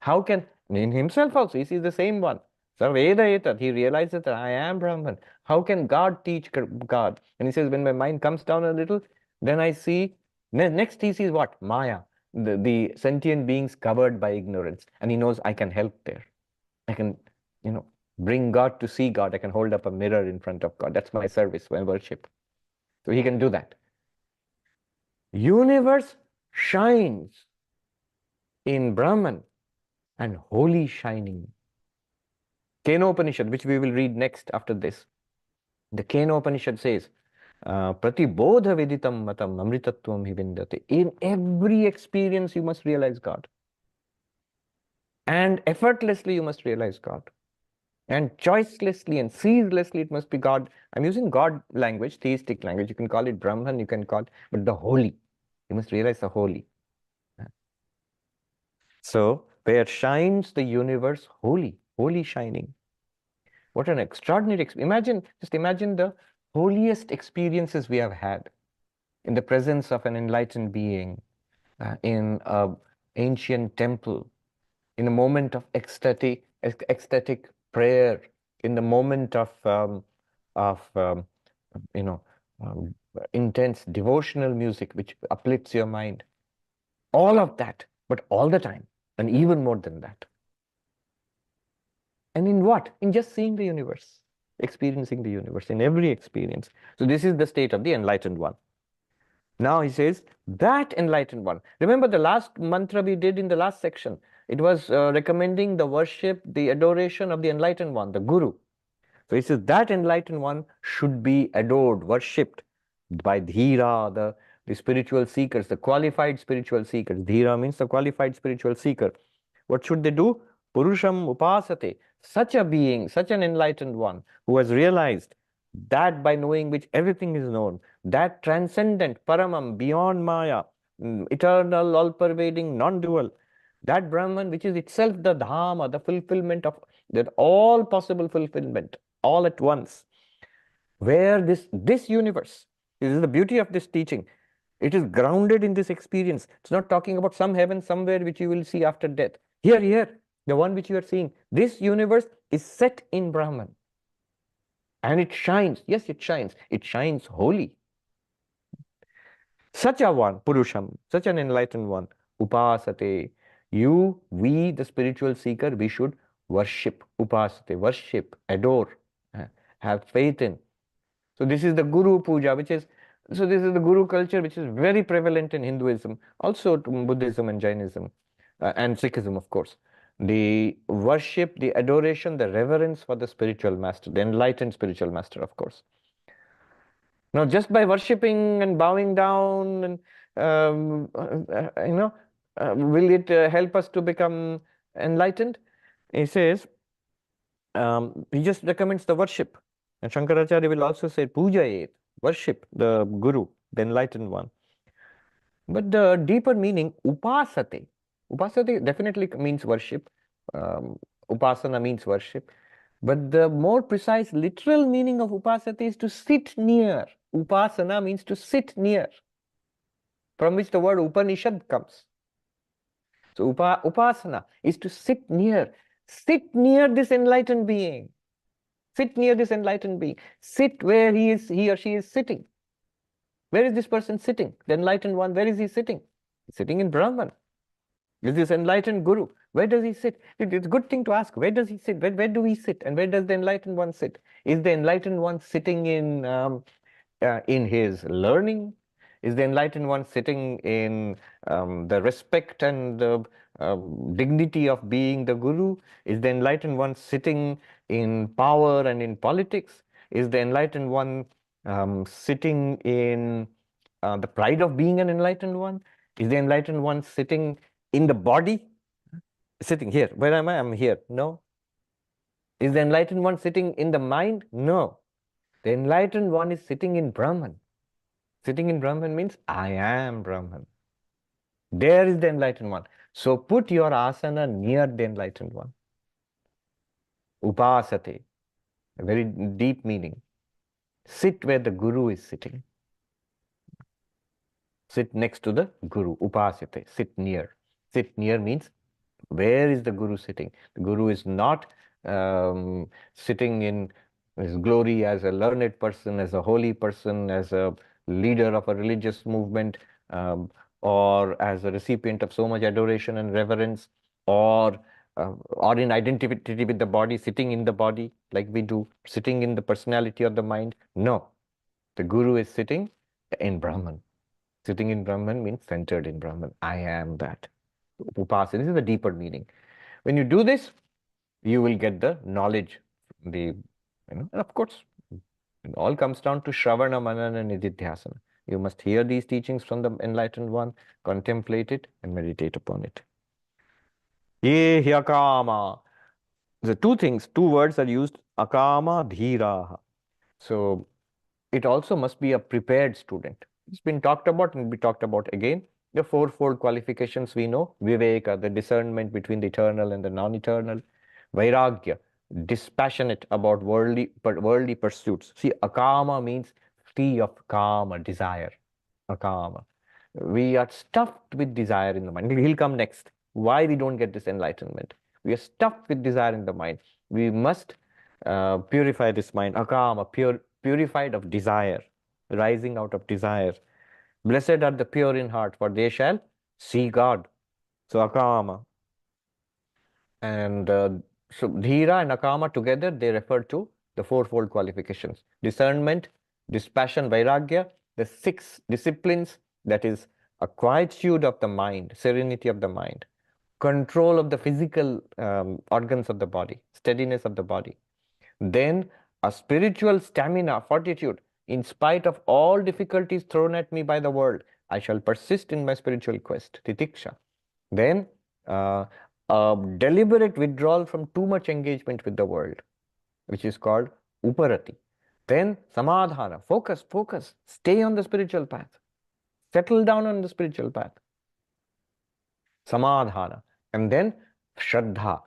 How can, in himself also, he sees the same one. Sarveda etat, he realizes that I am Brahman. How can God teach God? And he says, when my mind comes down a little, then I see, next he sees what? Maya, the sentient beings covered by ignorance. And he knows I can help there. I can, bring God to see God. I can hold up a mirror in front of God. That's my service, my worship. So he can do that. Universe shines in Brahman and holy shining. Keno Upanishad, which we will read next after this. The Keno Upanishad says, Pratibodha viditam matam amritatvam hi vindate. In every experience, you must realize God. And effortlessly, you must realize God. And choicelessly and ceaselessly, it must be God. I'm using God language, theistic language. You can call it Brahman, you can call it, but the holy. You must realize the holy. So, where shines the universe holy, holy shining. What an extraordinary experience. Just imagine the holiest experiences we have had in the presence of an enlightened being, in an ancient temple, in a moment of ecstatic prayer, in the moment of intense devotional music which uplifts your mind. All of that, but all the time, and even more than that. And in what? In just seeing the universe, experiencing the universe, in every experience. So this is the state of the enlightened one. Now he says, that enlightened one. Remember the last mantra we did in the last section. It was recommending the worship, the adoration of the enlightened one, the Guru. So he says, that enlightened one should be adored, worshipped by Dhira, the spiritual seekers, the qualified spiritual seekers. Dhira means the qualified spiritual seeker. What should they do? Purusham upasate. Such a being, such an enlightened one who has realized that by knowing which everything is known, that transcendent, paramam, beyond Maya, eternal, all-pervading, non-dual, that Brahman which is itself the Dhamma, the fulfillment of that all possible fulfillment, all at once, where this universe, This is the beauty of this teaching. It is grounded in this experience. It's not talking about some heaven somewhere which you will see after death. Here, the one which you are seeing. This universe is set in Brahman. And it shines. Yes, it shines. It shines holy. Such a one, Purusham, such an enlightened one, Upasate. You, we, the spiritual seeker, we should worship. Upasate, worship, adore, have faith in. So this is the Guru Puja, so this is the Guru culture, which is very prevalent in Hinduism, also to Buddhism and Jainism, and Sikhism, of course. The worship, the adoration, the reverence for the spiritual master, the enlightened spiritual master, of course. Now, just by worshipping and bowing down, and will it help us to become enlightened? He says, he just recommends the worship. And Shankaracharya will also say, puja, worship the Guru, the enlightened one. But the deeper meaning, upasate. Upasate definitely means worship. Upasana means worship. But the more precise literal meaning of upasate is to sit near. Upasana means to sit near, from which the word Upanishad comes. So upasana is to sit near. Sit near this enlightened being. Sit near this enlightened being. Sit where he or she is sitting. Where is this person sitting? The enlightened one, where is he sitting? He's sitting in Brahman. Is this enlightened Guru? Where does he sit? It's a good thing to ask. Where does he sit? Where do we sit? And where does the enlightened one sit? Is the enlightened one sitting in his learning? Is the enlightened one sitting in the respect and the dignity of being the Guru? Is the enlightened one sitting in power and in politics? Is the enlightened one sitting in the pride of being an enlightened one? Is the enlightened one sitting in the body? Sitting here. Where am I? I'm here. No. Is the enlightened one sitting in the mind? No. The enlightened one is sitting in Brahman. Sitting in Brahman means I am Brahman. There is the enlightened one. So put your asana near the enlightened one. Upasate, a very deep meaning. Sit where the Guru is sitting. Sit next to the Guru. Upasate, sit near. Sit near means where is the Guru sitting? The Guru is not sitting in his glory as a learned person, as a holy person, as a leader of a religious movement, or as a recipient of so much adoration and reverence, or in identity with the body, sitting in the body like we do, sitting in the personality of the mind. No, the Guru is sitting in Brahman. Sitting in Brahman means centered in Brahman. I am that. Upasana, this is the deeper meaning. When you do this, you will get the knowledge. And of course, it all comes down to Shravana, Manana, and Nididhyasana. You must hear these teachings from the enlightened one, contemplate it, and meditate upon it. Ye hyakama. The two words are used, akama, dhiraha. So it also must be a prepared student. It's been talked about and be talked about again. The fourfold qualifications we know: viveka, the discernment between the eternal and the non-eternal; vairagya, dispassionate about worldly pursuits. See, akama means free of kama, desire. Akama. We are stuffed with desire in the mind. He'll come next. Why we don't get this enlightenment? We are stuffed with desire in the mind. We must purify this mind. Akama, purified of desire, rising out of desire. Blessed are the pure in heart, for they shall see God. So akama. And so dhira and akama together, they refer to the fourfold qualifications: discernment, dispassion, vairagya, the 6 disciplines, that is a quietude of the mind, serenity of the mind, control of the physical organs of the body, steadiness of the body. Then a spiritual stamina, fortitude. In spite of all difficulties thrown at me by the world, I shall persist in my spiritual quest, titiksha. Then a deliberate withdrawal from too much engagement with the world, which is called uparati. Then samadhana, focus, stay on the spiritual path, settle down on the spiritual path. Samadhana. And then shraddha,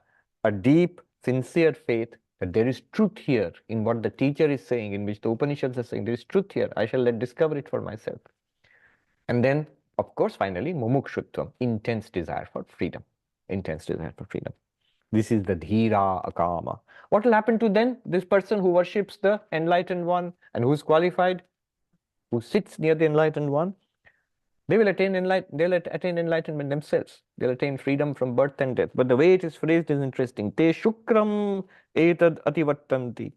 a deep, sincere faith that there is truth here in what the teacher is saying, in which the Upanishads are saying, there is truth here. I shall discover it for myself. And then, of course, finally, mumukshutvam, intense desire for freedom. Intense desire for freedom. This is the dhira akama. What will happen to then this person who worships the enlightened one and who is qualified, who sits near the enlightened one? They will attain enlightenment themselves. They'll attain freedom from birth and death. But the way it is phrased is interesting. Te shukram etad ativattanti.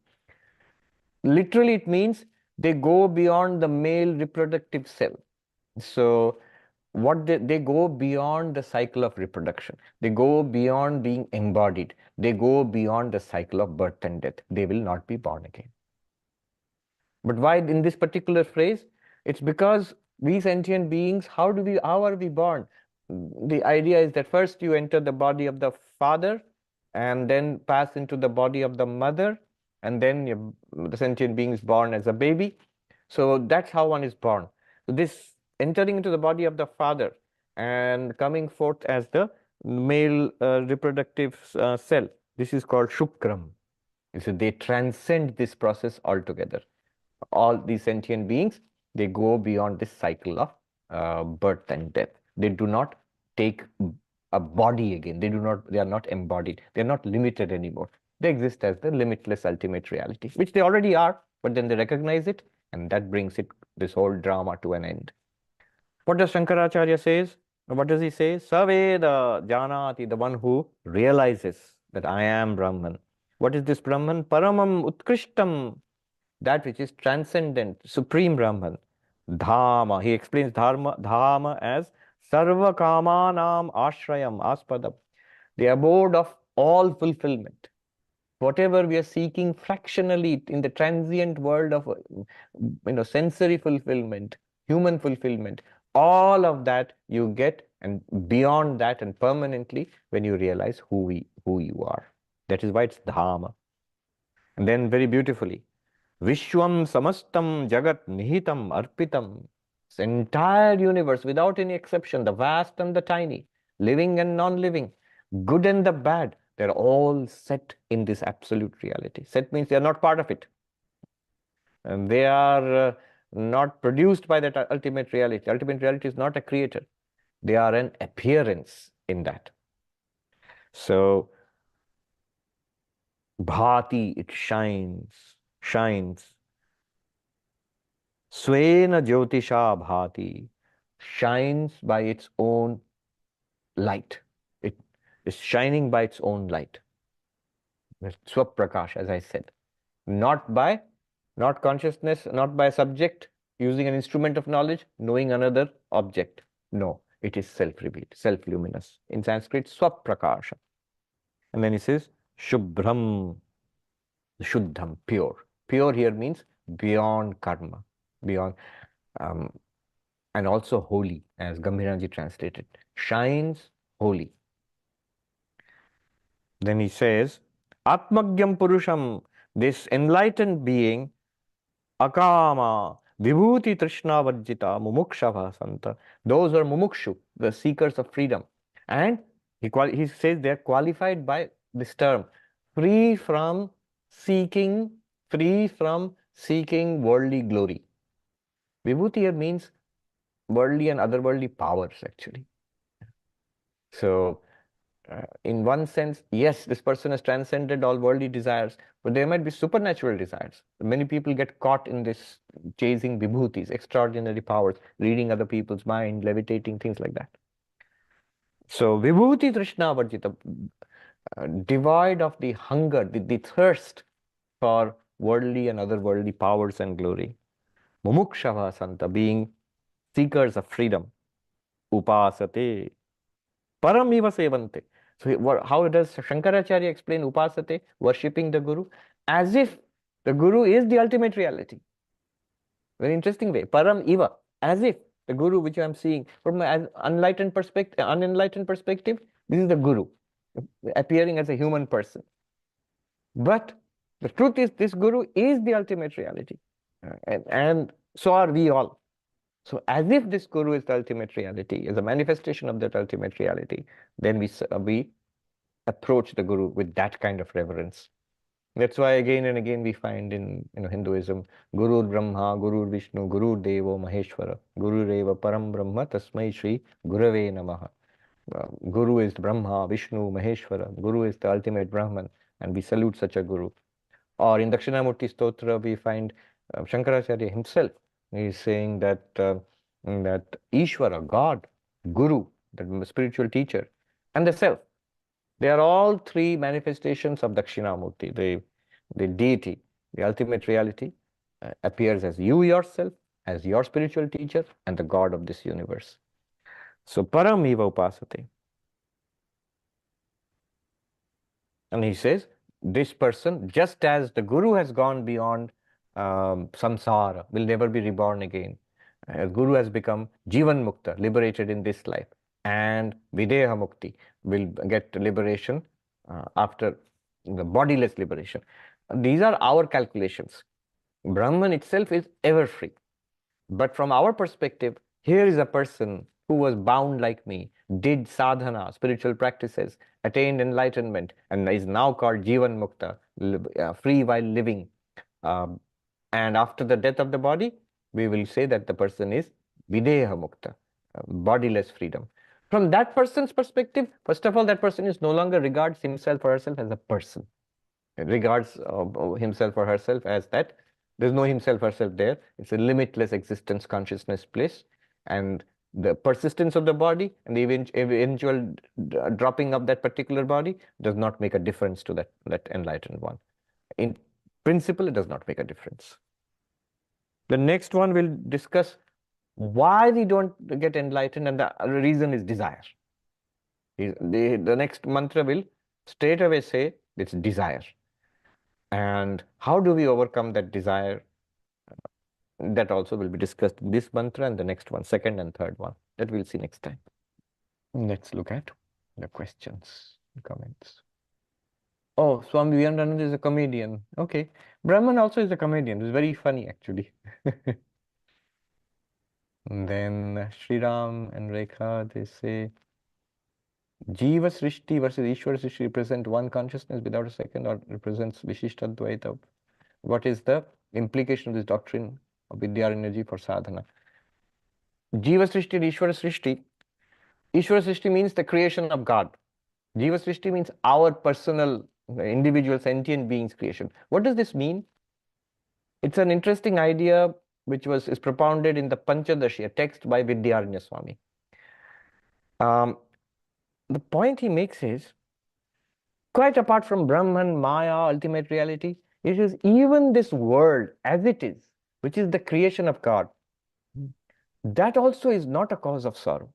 Literally, it means they go beyond the male reproductive cell. So what they go beyond the cycle of reproduction. They go beyond being embodied. They go beyond the cycle of birth and death. They will not be born again. But why in this particular phrase? It's because we sentient beings, how are we born? The idea is that first you enter the body of the father and then pass into the body of the mother, and then the sentient being is born as a baby. So that's how one is born. So this entering into the body of the father and coming forth as the male reproductive cell, this is called shukram. So they transcend this process altogether. All these sentient beings, they go beyond this cycle of birth and death. They do not take a body again. They are not embodied. They are not limited anymore. They exist as the limitless ultimate reality, which they already are, but then they recognize it, and that brings this whole drama to an end. What does Shankaracharya says? What does he say? Saveda janati, the one who realizes that I am Brahman. What is this Brahman? Paramam utkrishtam, that which is transcendent, supreme Brahman. Dhama, he explains Dhama as Sarva Kamanam Ashrayam, Aspadam, the abode of all fulfillment. Whatever we are seeking fractionally in the transient world of sensory fulfillment, human fulfillment, all of that you get, and beyond that and permanently when you realize who you are. That is why it's Dhama. And then very beautifully, Vishwam samastam jagat nihitam arpitam. This entire universe, without any exception, the vast and the tiny, living and non-living, good and the bad, they're all set in this absolute reality. Set means they are not part of it. And they are not produced by that ultimate reality. Ultimate reality is not a creator. They are an appearance in that. So, bhati, it shines. Swena jyotisha bhati, shines by its own light. It is shining by its own light. Swaprakash, as I said. Not consciousness, not by a subject using an instrument of knowledge, knowing another object. No, it is self-revealed, self-luminous. In Sanskrit, Swaprakasha. And then he says, Shubhram, Shuddham, pure. Pure here means beyond karma, beyond, and also holy, as Gambhiranji translated. Shines holy. Then he says, Atmagyam Purusham, this enlightened being, Akama, Vibhuti Trishna Vajjita, Mumukshava Santa. Those who are Mumukshu, the seekers of freedom. And he says they are qualified by this term, free from seeking worldly glory. Vibhuti here means worldly and otherworldly powers, actually. So, in one sense, yes, this person has transcended all worldly desires, but there might be supernatural desires. Many people get caught in this chasing vibhutis, extraordinary powers, reading other people's mind, levitating, things like that. So, vibhuti trishna varjita, devoid of the hunger, the thirst for worldly and otherworldly powers and glory. Mumukshava santa, being seekers of freedom. Upasate, paramiva sevante. So how does Shankaracharya explain upasate, worshipping the Guru? As if the Guru is the ultimate reality. Very interesting way. Param iva, as if the Guru which I am seeing from an unenlightened perspective, this is the Guru appearing as a human person. But the truth is, this Guru is the ultimate reality. And so are we all. So as if this Guru is the ultimate reality, is a manifestation of that ultimate reality, then we approach the Guru with that kind of reverence. That's why again and again we find in Hinduism, Guru Brahma, Guru Vishnu, Guru Devo Maheshwara, Guru Reva Param Brahma, Tasmai Shri Gurave Namaha. Guru is Brahma, Vishnu, Maheshwara. Guru is the ultimate Brahman, and we salute such a Guru. Or in Dakshinamurti Stotra, we find Shankaracharya himself is saying that Ishvara, God, Guru, the spiritual teacher, and the self, they are all three manifestations of Dakshinamurti. The deity, the ultimate reality, appears as you yourself, as your spiritual teacher, and the God of this universe. So Param Eva Upasate. And he says, this person, just as the Guru has gone beyond samsara, will never be reborn again. Guru has become Jivan Mukta, liberated in this life, and Videha Mukti will get liberation after the bodiless liberation. These are our calculations. Brahman itself is ever free. But from our perspective, here is a person who was bound like me, did sadhana, spiritual practices, attained enlightenment, and is now called Jivan Mukta, free while living. Um, and after the death of the body, we will say that the person is Videha Mukta, bodiless freedom. From that person's perspective, first of all, that person is no longer regards himself or herself as a person. It regards himself or herself as that. There's no himself or herself there. It's a limitless existence, consciousness place. And the persistence of the body and the eventual dropping of that particular body does not make a difference to that enlightened one. In principle, it does not make a difference. The next one will discuss why we don't get enlightened, and the reason is desire. The next mantra will straight away say it's desire. And how do we overcome that desire? That also will be discussed in this mantra and the next one, second and third one. That we'll see next time. Let's look at the questions and comments. Oh, Swami Vivekananda is a comedian. Okay. Brahman also is a comedian. It's very funny, actually. And then Sri Ram and Rekha, they say, Jiva Srishti versus Ishwara Srishti represent one consciousness without a second, or represents Vishishtadvaita. What is the implication of this doctrine of Vidya energy for sadhana? Jiva Srishti and Ishwara Srishti. Ishwara Srishti means the creation of God. Jiva Srishti means our personal, individual sentient beings creation. What does this mean? It's an interesting idea which is propounded in the Panchadashi, a text by Vidyaranya Swami. The point he makes is, quite apart from Brahman, Maya, ultimate reality, it is even this world as it is, which is the creation of God, that also is not a cause of sorrow.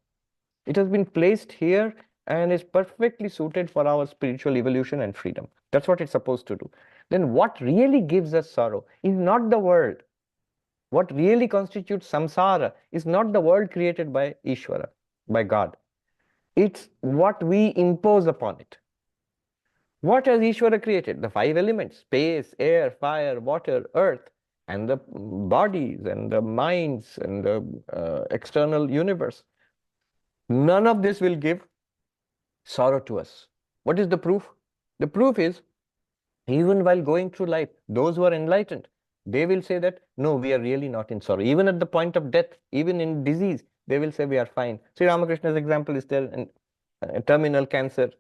It has been placed here and is perfectly suited for our spiritual evolution and freedom. That's what it's supposed to do. Then what really gives us sorrow is not the world. What really constitutes samsara is not the world created by Ishvara, by God. It's what we impose upon it. What has Ishvara created? The five elements: space, air, fire, water, earth, and the bodies and the minds and the external universe. None of this will give sorrow to us. What is the proof? The proof is, even while going through life, those who are enlightened, they will say that, no, we are really not in sorrow. Even at the point of death, even in disease, they will say we are fine. Sri Ramakrishna's example is there in terminal cancer.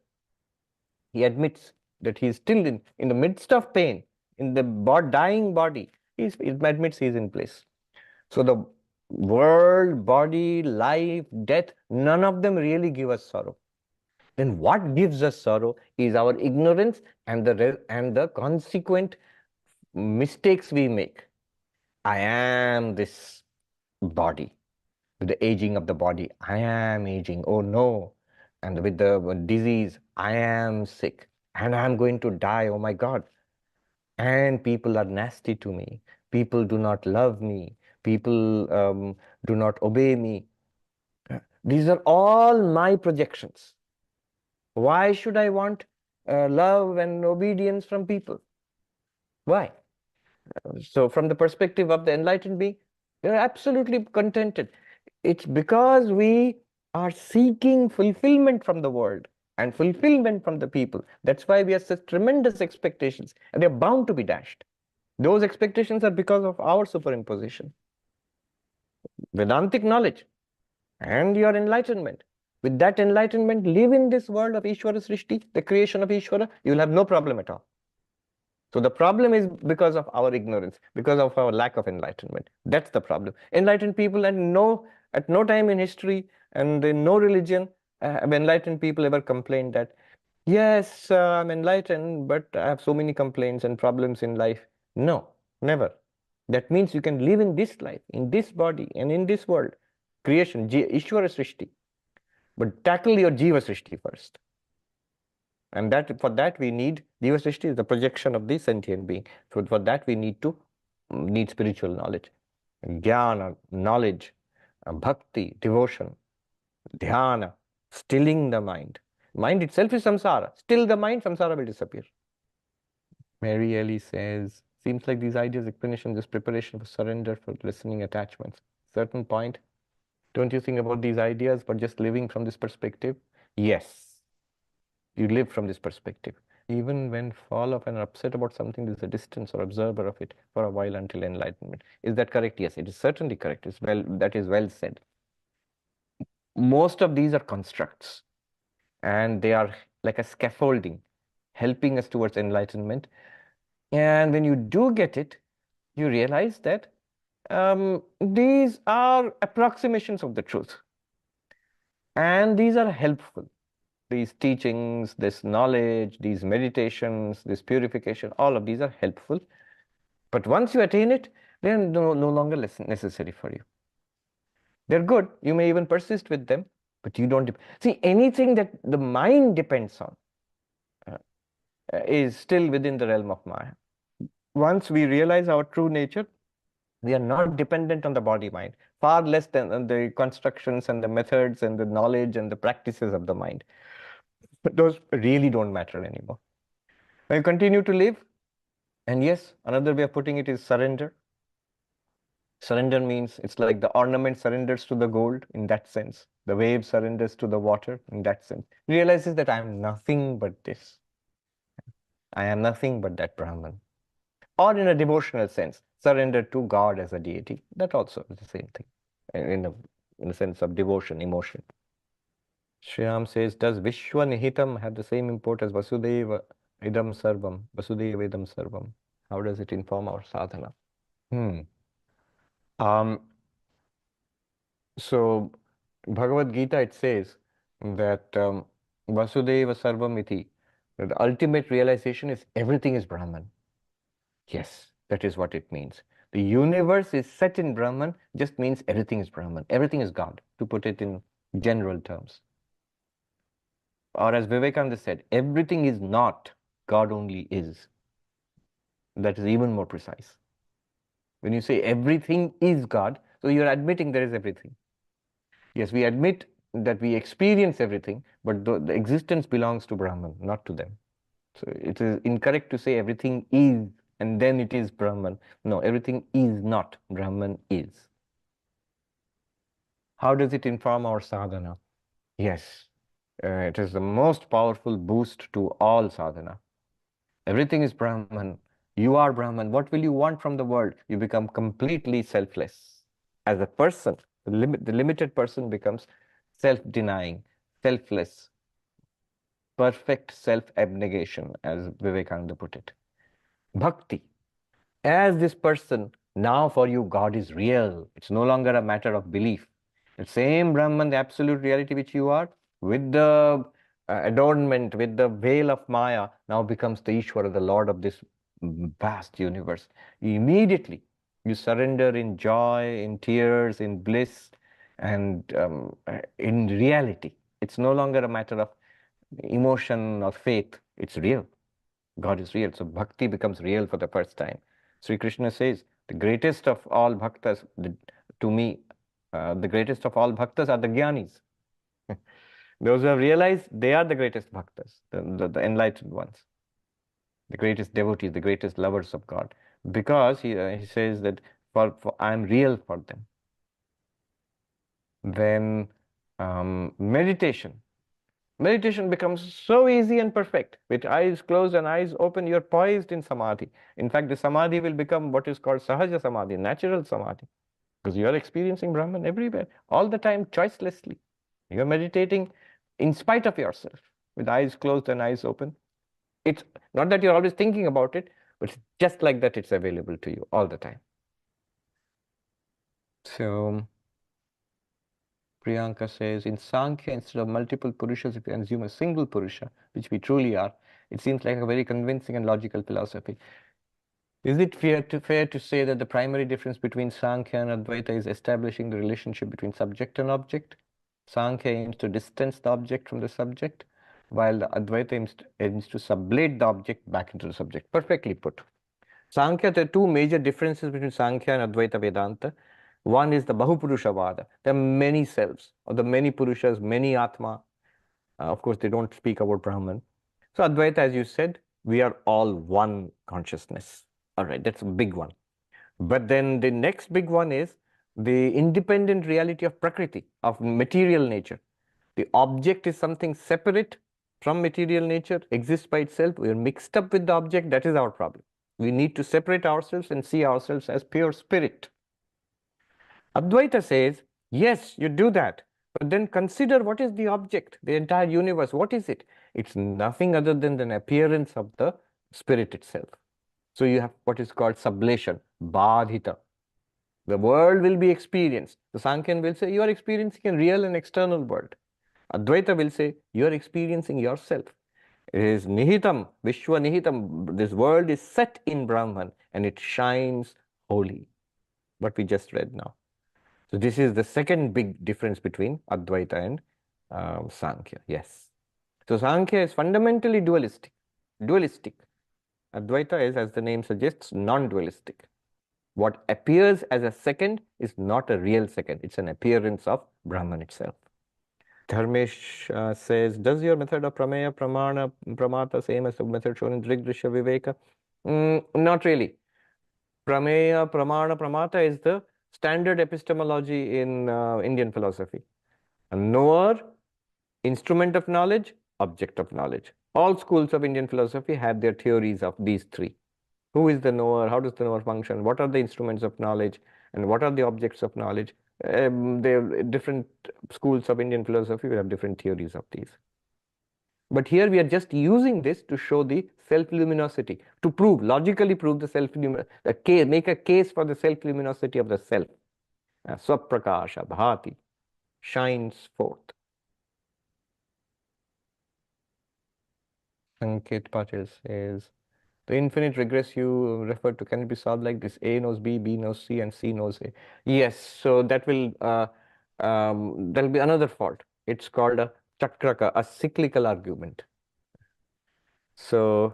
He admits that he is still in the midst of pain, in the dying body. He admits he is in place. So the world, body, life, death, none of them really give us sorrow. Then what gives us sorrow is our ignorance and the consequent mistakes we make. I am this body. With the aging of the body, I am aging. Oh no. And with the disease, I am sick. And I am going to die. Oh my God. And people are nasty to me. People do not love me. People do not obey me. These are all my projections. Why should I want love and obedience from people? Why? So from the perspective of the enlightened being, they're absolutely contented. It's because we are seeking fulfillment from the world and fulfillment from the people. That's why we have such tremendous expectations, and they're bound to be dashed. Those expectations are because of our superimposition. Vedantic knowledge and your enlightenment. With that enlightenment, live in this world of Ishvara Srishti, the creation of Ishvara, you will have no problem at all. So the problem is because of our ignorance, because of our lack of enlightenment. That's the problem. Enlightened people at no time in history and in no religion have enlightened people ever complained that, yes, I'm enlightened, but I have so many complaints and problems in life. No, never. That means you can live in this life, in this body, and in this world. Creation, Ishvara Srishti. But tackle your Jiva Srishti first. And for that we need, Jiva Srishti is the projection of the sentient being. So for that we need spiritual knowledge. Jnana, knowledge, bhakti, devotion, dhyana, stilling the mind. Mind itself is samsara. Still the mind, samsara will disappear. Mary Ellie says, seems like these ideas, explanation, this preparation for surrender, for lessening attachments. Certain point, don't you think about these ideas, but just living from this perspective? Yes. You live from this perspective. Even when fall off and are upset about something, there's a distance or observer of it for a while until enlightenment. Is that correct? Yes, it is certainly correct. That is well said. Most of these are constructs, and they are like a scaffolding, helping us towards enlightenment. And when you do get it, you realize that these are approximations of the truth. And these are helpful. These teachings, this knowledge, these meditations, this purification, all of these are helpful. But once you attain it, they are no longer necessary for you. They're good. You may even persist with them, but you don't. See, anything that the mind depends on is still within the realm of Maya. Once we realize our true nature, we are not dependent on the body-mind, far less than the constructions and the methods and the knowledge and the practices of the mind. But those really don't matter anymore. Now you continue to live, and yes, another way of putting it is surrender. Surrender means it's like the ornament surrenders to the gold in that sense. The wave surrenders to the water in that sense. Realizes that I am nothing but this. I am nothing but that Brahman. Or in a devotional sense, surrender to God as a deity. That also is the same thing in a sense of devotion, emotion. Shyam says, does Vishwa Nihitam have the same import as Vasudeva Idam Sarvam? Vasudeva Idam Sarvam. How does it inform our sadhana? So, Bhagavad Gita, it says that Vasudeva Sarvam Iti, that the ultimate realization is everything is Brahman. Yes, that is what it means. The universe is set in Brahman just means everything is Brahman. Everything is God, to put it in general terms. Or as Vivekananda said, everything is not, God only is. That is even more precise. When you say everything is God, so you're admitting there is everything. Yes, we admit that we experience everything, but the existence belongs to Brahman, not to them. So it is incorrect to say everything is and then it is Brahman. No, everything is not, Brahman is. How does it inform our sadhana? Yes, it is the most powerful boost to all sadhana. Everything is Brahman. You are Brahman. What will you want from the world? You become completely selfless. As a person, the limited person becomes self-denying, selfless, perfect self-abnegation, as Vivekananda put it. Bhakti. As this person, now for you, God is real. It's no longer a matter of belief. The same Brahman, the absolute reality which you are, with the adornment, with the veil of Maya, now becomes the Ishvara, the Lord of this vast universe. Immediately, you surrender in joy, in tears, in bliss, and in reality. It's no longer a matter of emotion or faith. It's real. God is real. So bhakti becomes real for the first time. Sri Krishna says, the greatest of all bhaktas, to me, the greatest of all bhaktas are the jnanis. Those who have realized they are the greatest bhaktas, the enlightened ones, the greatest devotees, the greatest lovers of God. Because he says that I am real for them. Then meditation. meditation becomes so easy and perfect. With eyes closed and eyes open, you're poised in samadhi. In fact, the samadhi will become what is called sahaja samadhi, natural samadhi, because you are experiencing Brahman everywhere, all the time, choicelessly. You're meditating in spite of yourself, with eyes closed and eyes open. It's not that you're always thinking about it, but it's just like that, it's available to you all the time. So Priyanka says, in Sankhya, instead of multiple Purushas, if you assume a single Purusha, which we truly are, it seems like a very convincing and logical philosophy. Is it fair to say that the primary difference between Sankhya and Advaita is establishing the relationship between subject and object? Sankhya aims to distance the object from the subject, while the Advaita aims to sublate the object back into the subject. Perfectly put. Sankhya, there are two major differences between Sankhya and Advaita Vedanta. One is the Bahupurushavada. There are many selves, or the many Purushas, many Atma. Of course, they don't speak about Brahman. So Advaita, as you said, we are all one consciousness. All right, that's a big one. But then the next big one is the independent reality of Prakriti, of material nature. The object is something separate from material nature, exists by itself. We are mixed up with the object. That is our problem. We need to separate ourselves and see ourselves as pure spirit. Advaita says, yes, you do that, but then consider what is the object, the entire universe. What is it? It's nothing other than an appearance of the spirit itself. So you have what is called sublation, badhita. The world will be experienced. The Sankhyan will say you are experiencing a real and external world. Advaita will say you are experiencing yourself. It is nihitam, Vishwa nihitam. This world is set in Brahman and it shines holy. What we just read now. So this is the second big difference between Advaita and Sankhya. Yes. So Sankhya is fundamentally dualistic. Advaita is, as the name suggests, non-dualistic. What appears as a second is not a real second. It's an appearance of Brahman itself. Dharmesh says, does your method of Prameya, Pramana, Pramata same as the method shown in Drigdrishya Viveka? Not really. Prameya, Pramana, Pramata is the standard epistemology in Indian philosophy. A knower, instrument of knowledge, object of knowledge. All schools of Indian philosophy have their theories of these three. Who is the knower? How does the knower function? What are the instruments of knowledge? And what are the objects of knowledge? Different schools of Indian philosophy will have different theories of these. But here we are just using this to show the self-luminosity, to prove, logically prove the self-luminosity, make a case for the self-luminosity of the self. Swaprakasha bhati, shines forth. Sanket Patil says, the infinite regress you referred to, can it be solved like this? A knows B, B knows C, and C knows A. Yes, so that will, there'll be another fault. It's called a chakraka, a cyclical argument. So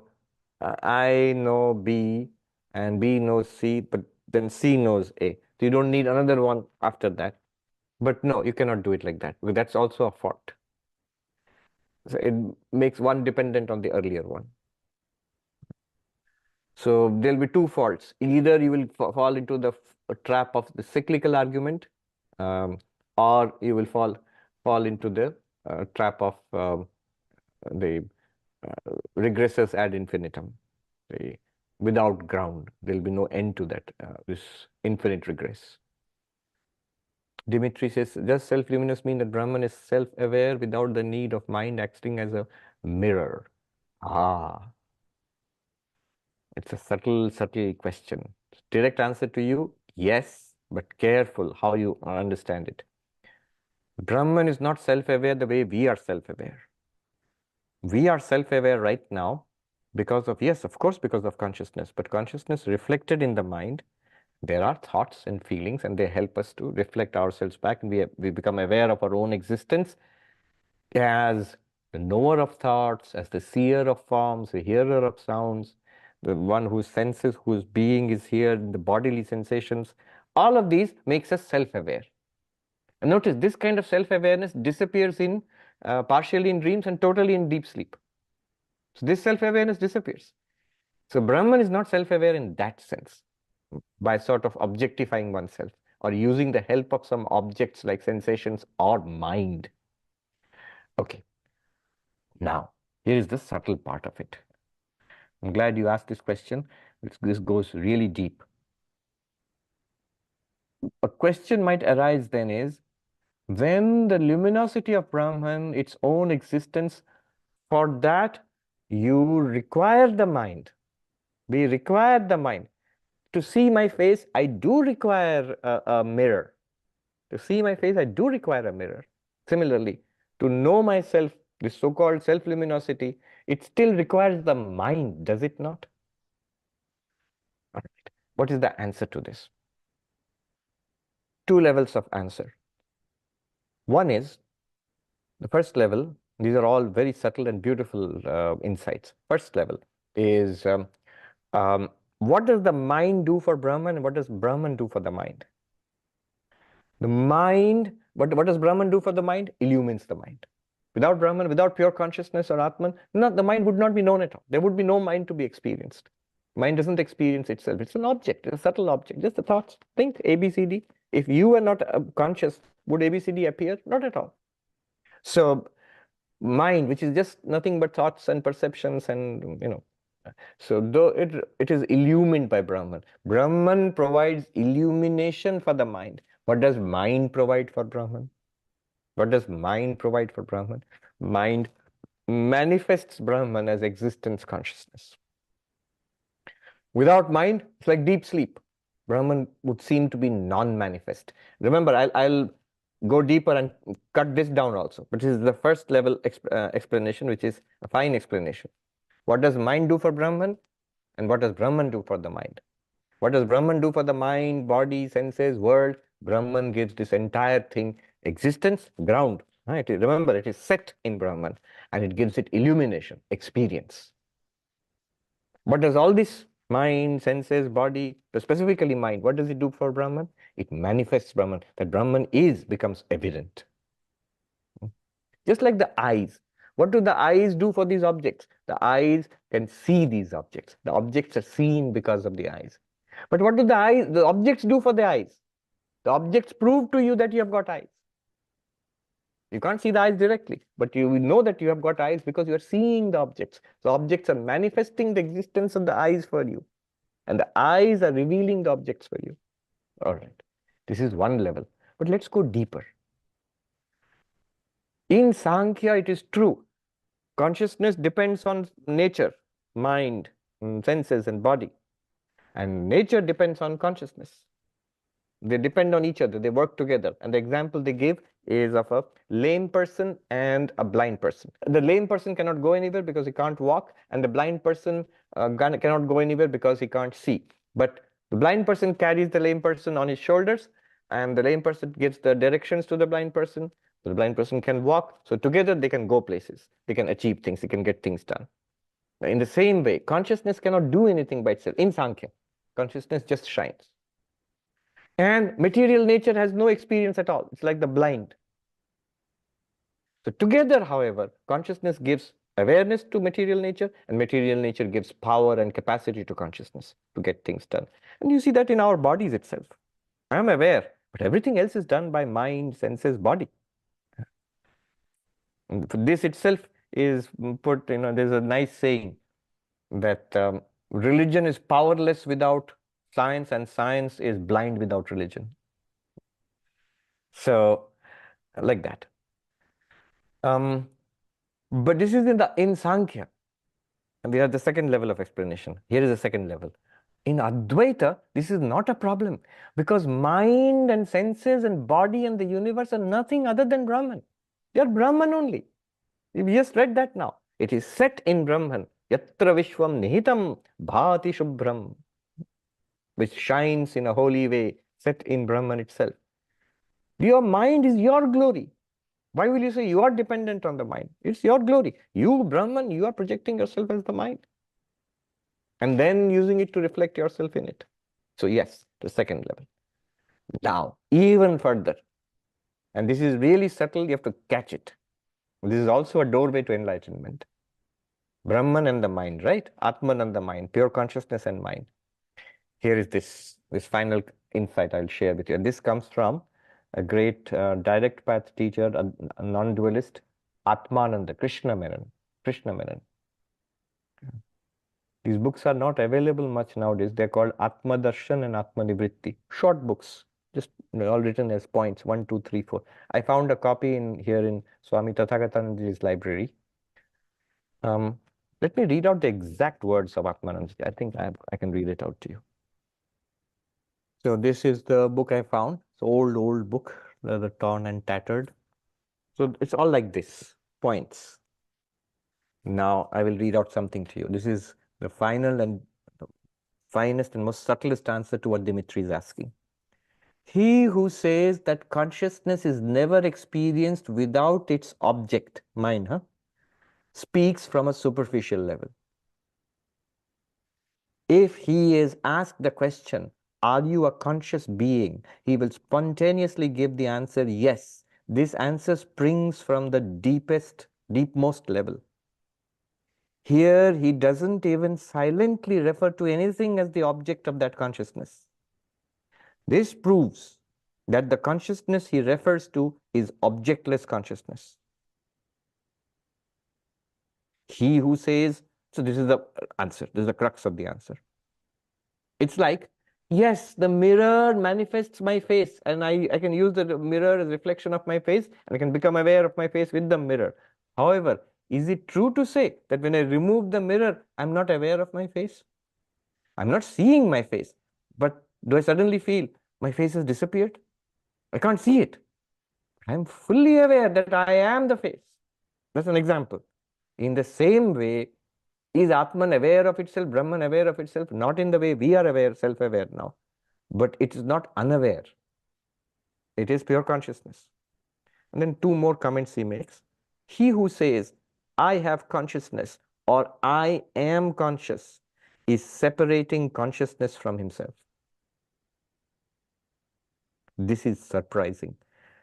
I know B and B knows C, but then C knows A. So you don't need another one after that. But no, you cannot do it like that, because that's also a fault. So it makes one dependent on the earlier one. So there'll be two faults. Either you will fall into the trap of the cyclical argument, or you will fall into the trap of the regressus ad infinitum, without ground. There'll be no end to that, this infinite regress. Dimitri says, does self-luminous mean that Brahman is self-aware without the need of mind acting as a mirror? It's a subtle question. Direct answer to you, yes, but careful how you understand it. Brahman is not self-aware the way we are self-aware. We are self-aware right now because of, yes, of course, because of consciousness, but consciousness reflected in the mind. There are thoughts and feelings, and they help us to reflect ourselves back, and we become aware of our own existence as the knower of thoughts, as the seer of forms, the hearer of sounds, the one whose senses, whose being is here, the bodily sensations. All of these makes us self-aware. And notice this kind of self-awareness disappears in partially in dreams and totally in deep sleep. So this self-awareness disappears. So Brahman is not self-aware in that sense, by sort of objectifying oneself or using the help of some objects like sensations or mind. Okay. Now, here is the subtle part of it. I'm glad you asked this question. This goes really deep. A question might arise then is, when the luminosity of Brahman, its own existence, for that you require the mind. We require the mind. To see my face, I do require a mirror. To see my face, I do require a mirror. Similarly, to know myself, this so-called self-luminosity, it still requires the mind, does it not? All right. What is the answer to this? Two levels of answer. One is, the first level, these are all very subtle and beautiful insights. First level is, what does the mind do for Brahman and what does Brahman do for the mind? The mind, what does Brahman do for the mind? Illumines the mind. Without Brahman, without pure consciousness or Atman, the mind would not be known at all. There would be no mind to be experienced. Mind doesn't experience itself. It's an object, it's a subtle object, just the thoughts. Think A, B, C, D. If you were not conscious, would A, B, C, D appear? Not at all. So mind, which is just nothing but thoughts and perceptions and, so though it is illumined by Brahman. Brahman provides illumination for the mind. What does mind provide for Brahman? What does mind provide for Brahman? Mind manifests Brahman as existence consciousness. Without mind, it's like deep sleep. Brahman would seem to be non-manifest. Remember, I'll go deeper and cut this down also. But this is the first level explanation, which is a fine explanation. What does mind do for Brahman? And what does Brahman do for the mind? What does Brahman do for the mind, body, senses, world? Brahman gives this entire thing existence, ground. Right? Remember, it is set in Brahman and it gives it illumination, experience. What does all this mind, senses, body, specifically mind, what does it do for Brahman? It manifests Brahman. That Brahman becomes evident. Just like the eyes. What do the eyes do for these objects? The eyes can see these objects. The objects are seen because of the eyes. But what do the objects do for the eyes? The objects prove to you that you have got eyes. You can't see the eyes directly, but you know that you have got eyes because you are seeing the objects. So objects are manifesting the existence of the eyes for you. And the eyes are revealing the objects for you. All right. This is one level. But let's go deeper. In Sankhya, it is true. Consciousness depends on nature, mind, senses, and body. And nature depends on consciousness. They depend on each other. They work together. And the example they give is of a lame person and a blind person. The lame person cannot go anywhere because he can't walk, and the blind person cannot go anywhere because he can't see. But the blind person carries the lame person on his shoulders, and the lame person gives the directions to the blind person. So the blind person can walk. So together they can go places. They can achieve things. They can get things done. In the same way, consciousness cannot do anything by itself. In Sankhya, consciousness just shines. And material nature has no experience at all. It's like the blind. So together, however, consciousness gives awareness to material nature, and material nature gives power and capacity to consciousness to get things done. And you see that in our bodies itself. I am aware, but everything else is done by mind, senses, body. And this itself is put, there's a nice saying that religion is powerless without science, and science is blind without religion. So, like that. But this is in Sankhya. And we have the second level of explanation. Here is the second level. In Advaita, this is not a problem because mind and senses and body and the universe are nothing other than Brahman. They are Brahman only. We just read that now. It is set in Brahman. Yatra Vishwam Nihitam Bhati Shubhram, which shines in a holy way, set in Brahman itself. Your mind is your glory. Why will you say you are dependent on the mind? It's your glory. You, Brahman, you are projecting yourself as the mind. And then using it to reflect yourself in it. So yes, the second level. Now, even further, and this is really subtle, you have to catch it. This is also a doorway to enlightenment. Brahman and the mind, right? Atman and the mind, pure consciousness and mind. Here is this final insight I'll share with you. And this comes from a great direct path teacher, a non-dualist, Atmananda, Krishna Menon. Krishna Menon. These books are not available much nowadays. They're called Atma Darshan and Atma Nivritti. Short books, just all written as points, 1, 2, 3, 4. I found a copy here in Swami Tathagatanji's library. Let me read out the exact words of Atmanandaji. I think I can read it out to you. So this is the book I found. It's an old book, rather torn and tattered. So it's all like this, points. Now I will read out something to you. This is the final and the finest and most subtlest answer to what Dimitri is asking. He who says that consciousness is never experienced without its object, mind, speaks from a superficial level. If he is asked the question, are you a conscious being? He will spontaneously give the answer, yes. This answer springs from the deepmost level. Here, he doesn't even silently refer to anything as the object of that consciousness. This proves that the consciousness he refers to is objectless consciousness. He who says, so this is the answer, this is the crux of the answer. It's like, yes, the mirror manifests my face, and I can use the mirror as a reflection of my face, and I can become aware of my face with the mirror. However, is it true to say that when I remove the mirror, I'm not aware of my face? I'm not seeing my face, but do I suddenly feel my face has disappeared? I can't see it. I'm fully aware that I am the face. That's an example. In the same way, is Atman aware of itself, Brahman aware of itself? Not in the way we are aware, self-aware now, but it is not unaware. It is pure consciousness. And then two more comments he makes. He who says, I have consciousness or I am conscious is separating consciousness from himself. This is surprising.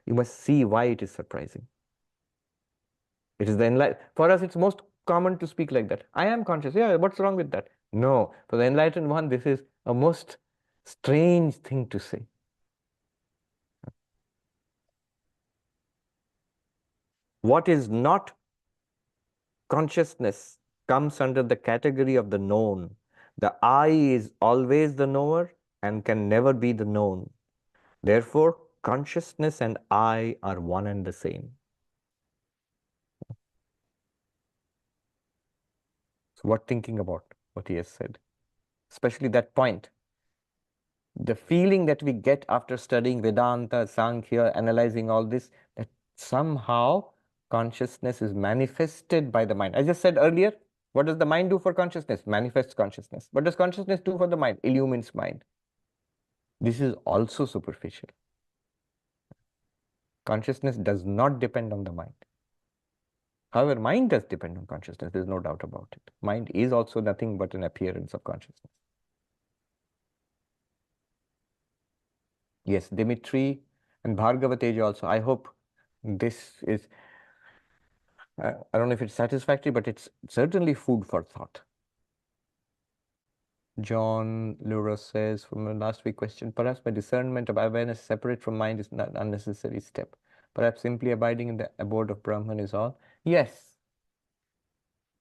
You must see why it is surprising. It is the enlightened. For us, it's most common to speak like that. I am conscious. Yeah, what's wrong with that? No, for the enlightened one, this is a most strange thing to say. What is not consciousness comes under the category of the known. The I is always the knower and can never be the known. Therefore, consciousness and I are one and the same. So what thinking about what he has said? Especially that point. The feeling that we get after studying Vedanta, Sankhya, analyzing all this, that somehow consciousness is manifested by the mind. I just said earlier, what does the mind do for consciousness? Manifests consciousness. What does consciousness do for the mind? Illumines mind. This is also superficial. Consciousness does not depend on the mind. However, mind does depend on consciousness. There's no doubt about it. Mind is also nothing but an appearance of consciousness. Yes, Dimitri and Bhargavateja also. I hope this is, I don't know if it's satisfactory, but it's certainly food for thought. John Lura says from the last week question, perhaps my discernment of awareness separate from mind is not an unnecessary step. Perhaps simply abiding in the abode of Brahman is all. Yes.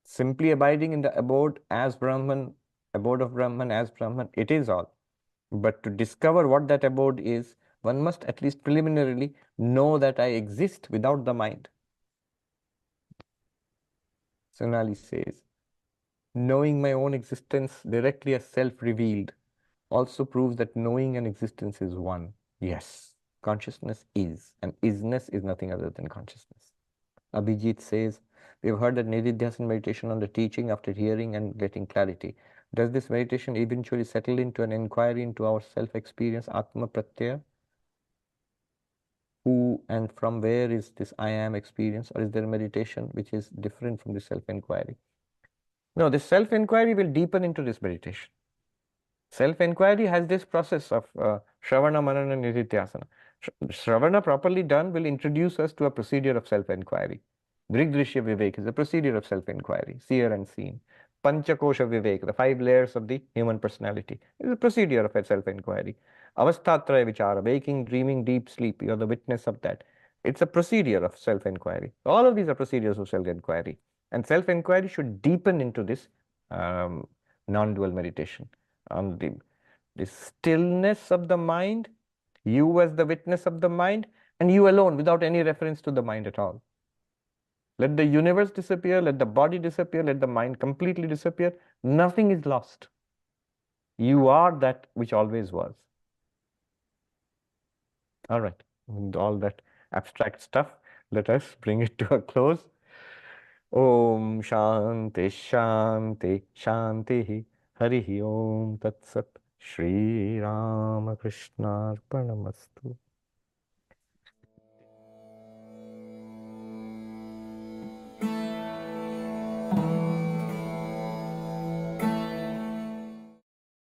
Simply abiding in the abode as Brahman, abode of Brahman as Brahman, it is all. But to discover what that abode is, one must at least preliminarily know that I exist without the mind. Sonali says, knowing my own existence directly as self-revealed also proves that knowing and existence is one. Yes, consciousness is, and isness is nothing other than consciousness. Abhijit says, we have heard that Nididhyasana meditation on the teaching after hearing and getting clarity. Does this meditation eventually settle into an inquiry into our self-experience, Atma Pratyaya? Who and from where is this I am experience, or is there a meditation which is different from the self-inquiry? No, this self-inquiry will deepen into this meditation. Self-inquiry has this process of Shravana, Manana, Nididhyasana. Shravana properly done will introduce us to a procedure of self-inquiry. Drigdrishya Vivek is a procedure of self-inquiry, seer and seen. Panchakosha Vivek, the 5 layers of the human personality, is a procedure of a self-inquiry. Avasthatraya Vichara, waking, dreaming, deep sleep, you're the witness of that. It's a procedure of self-inquiry. All of these are procedures of self-inquiry. And self-inquiry should deepen into this non-dual meditation on the stillness of the mind, you as the witness of the mind, and you alone without any reference to the mind at all. Let the universe disappear, let the body disappear, let the mind completely disappear. Nothing is lost. You are that which always was. All right, and all that abstract stuff, let us bring it to a close. Om Shanti Shanti Shanti Harihi Om Tat Sat Shri Ramakrishna Arpanamastu.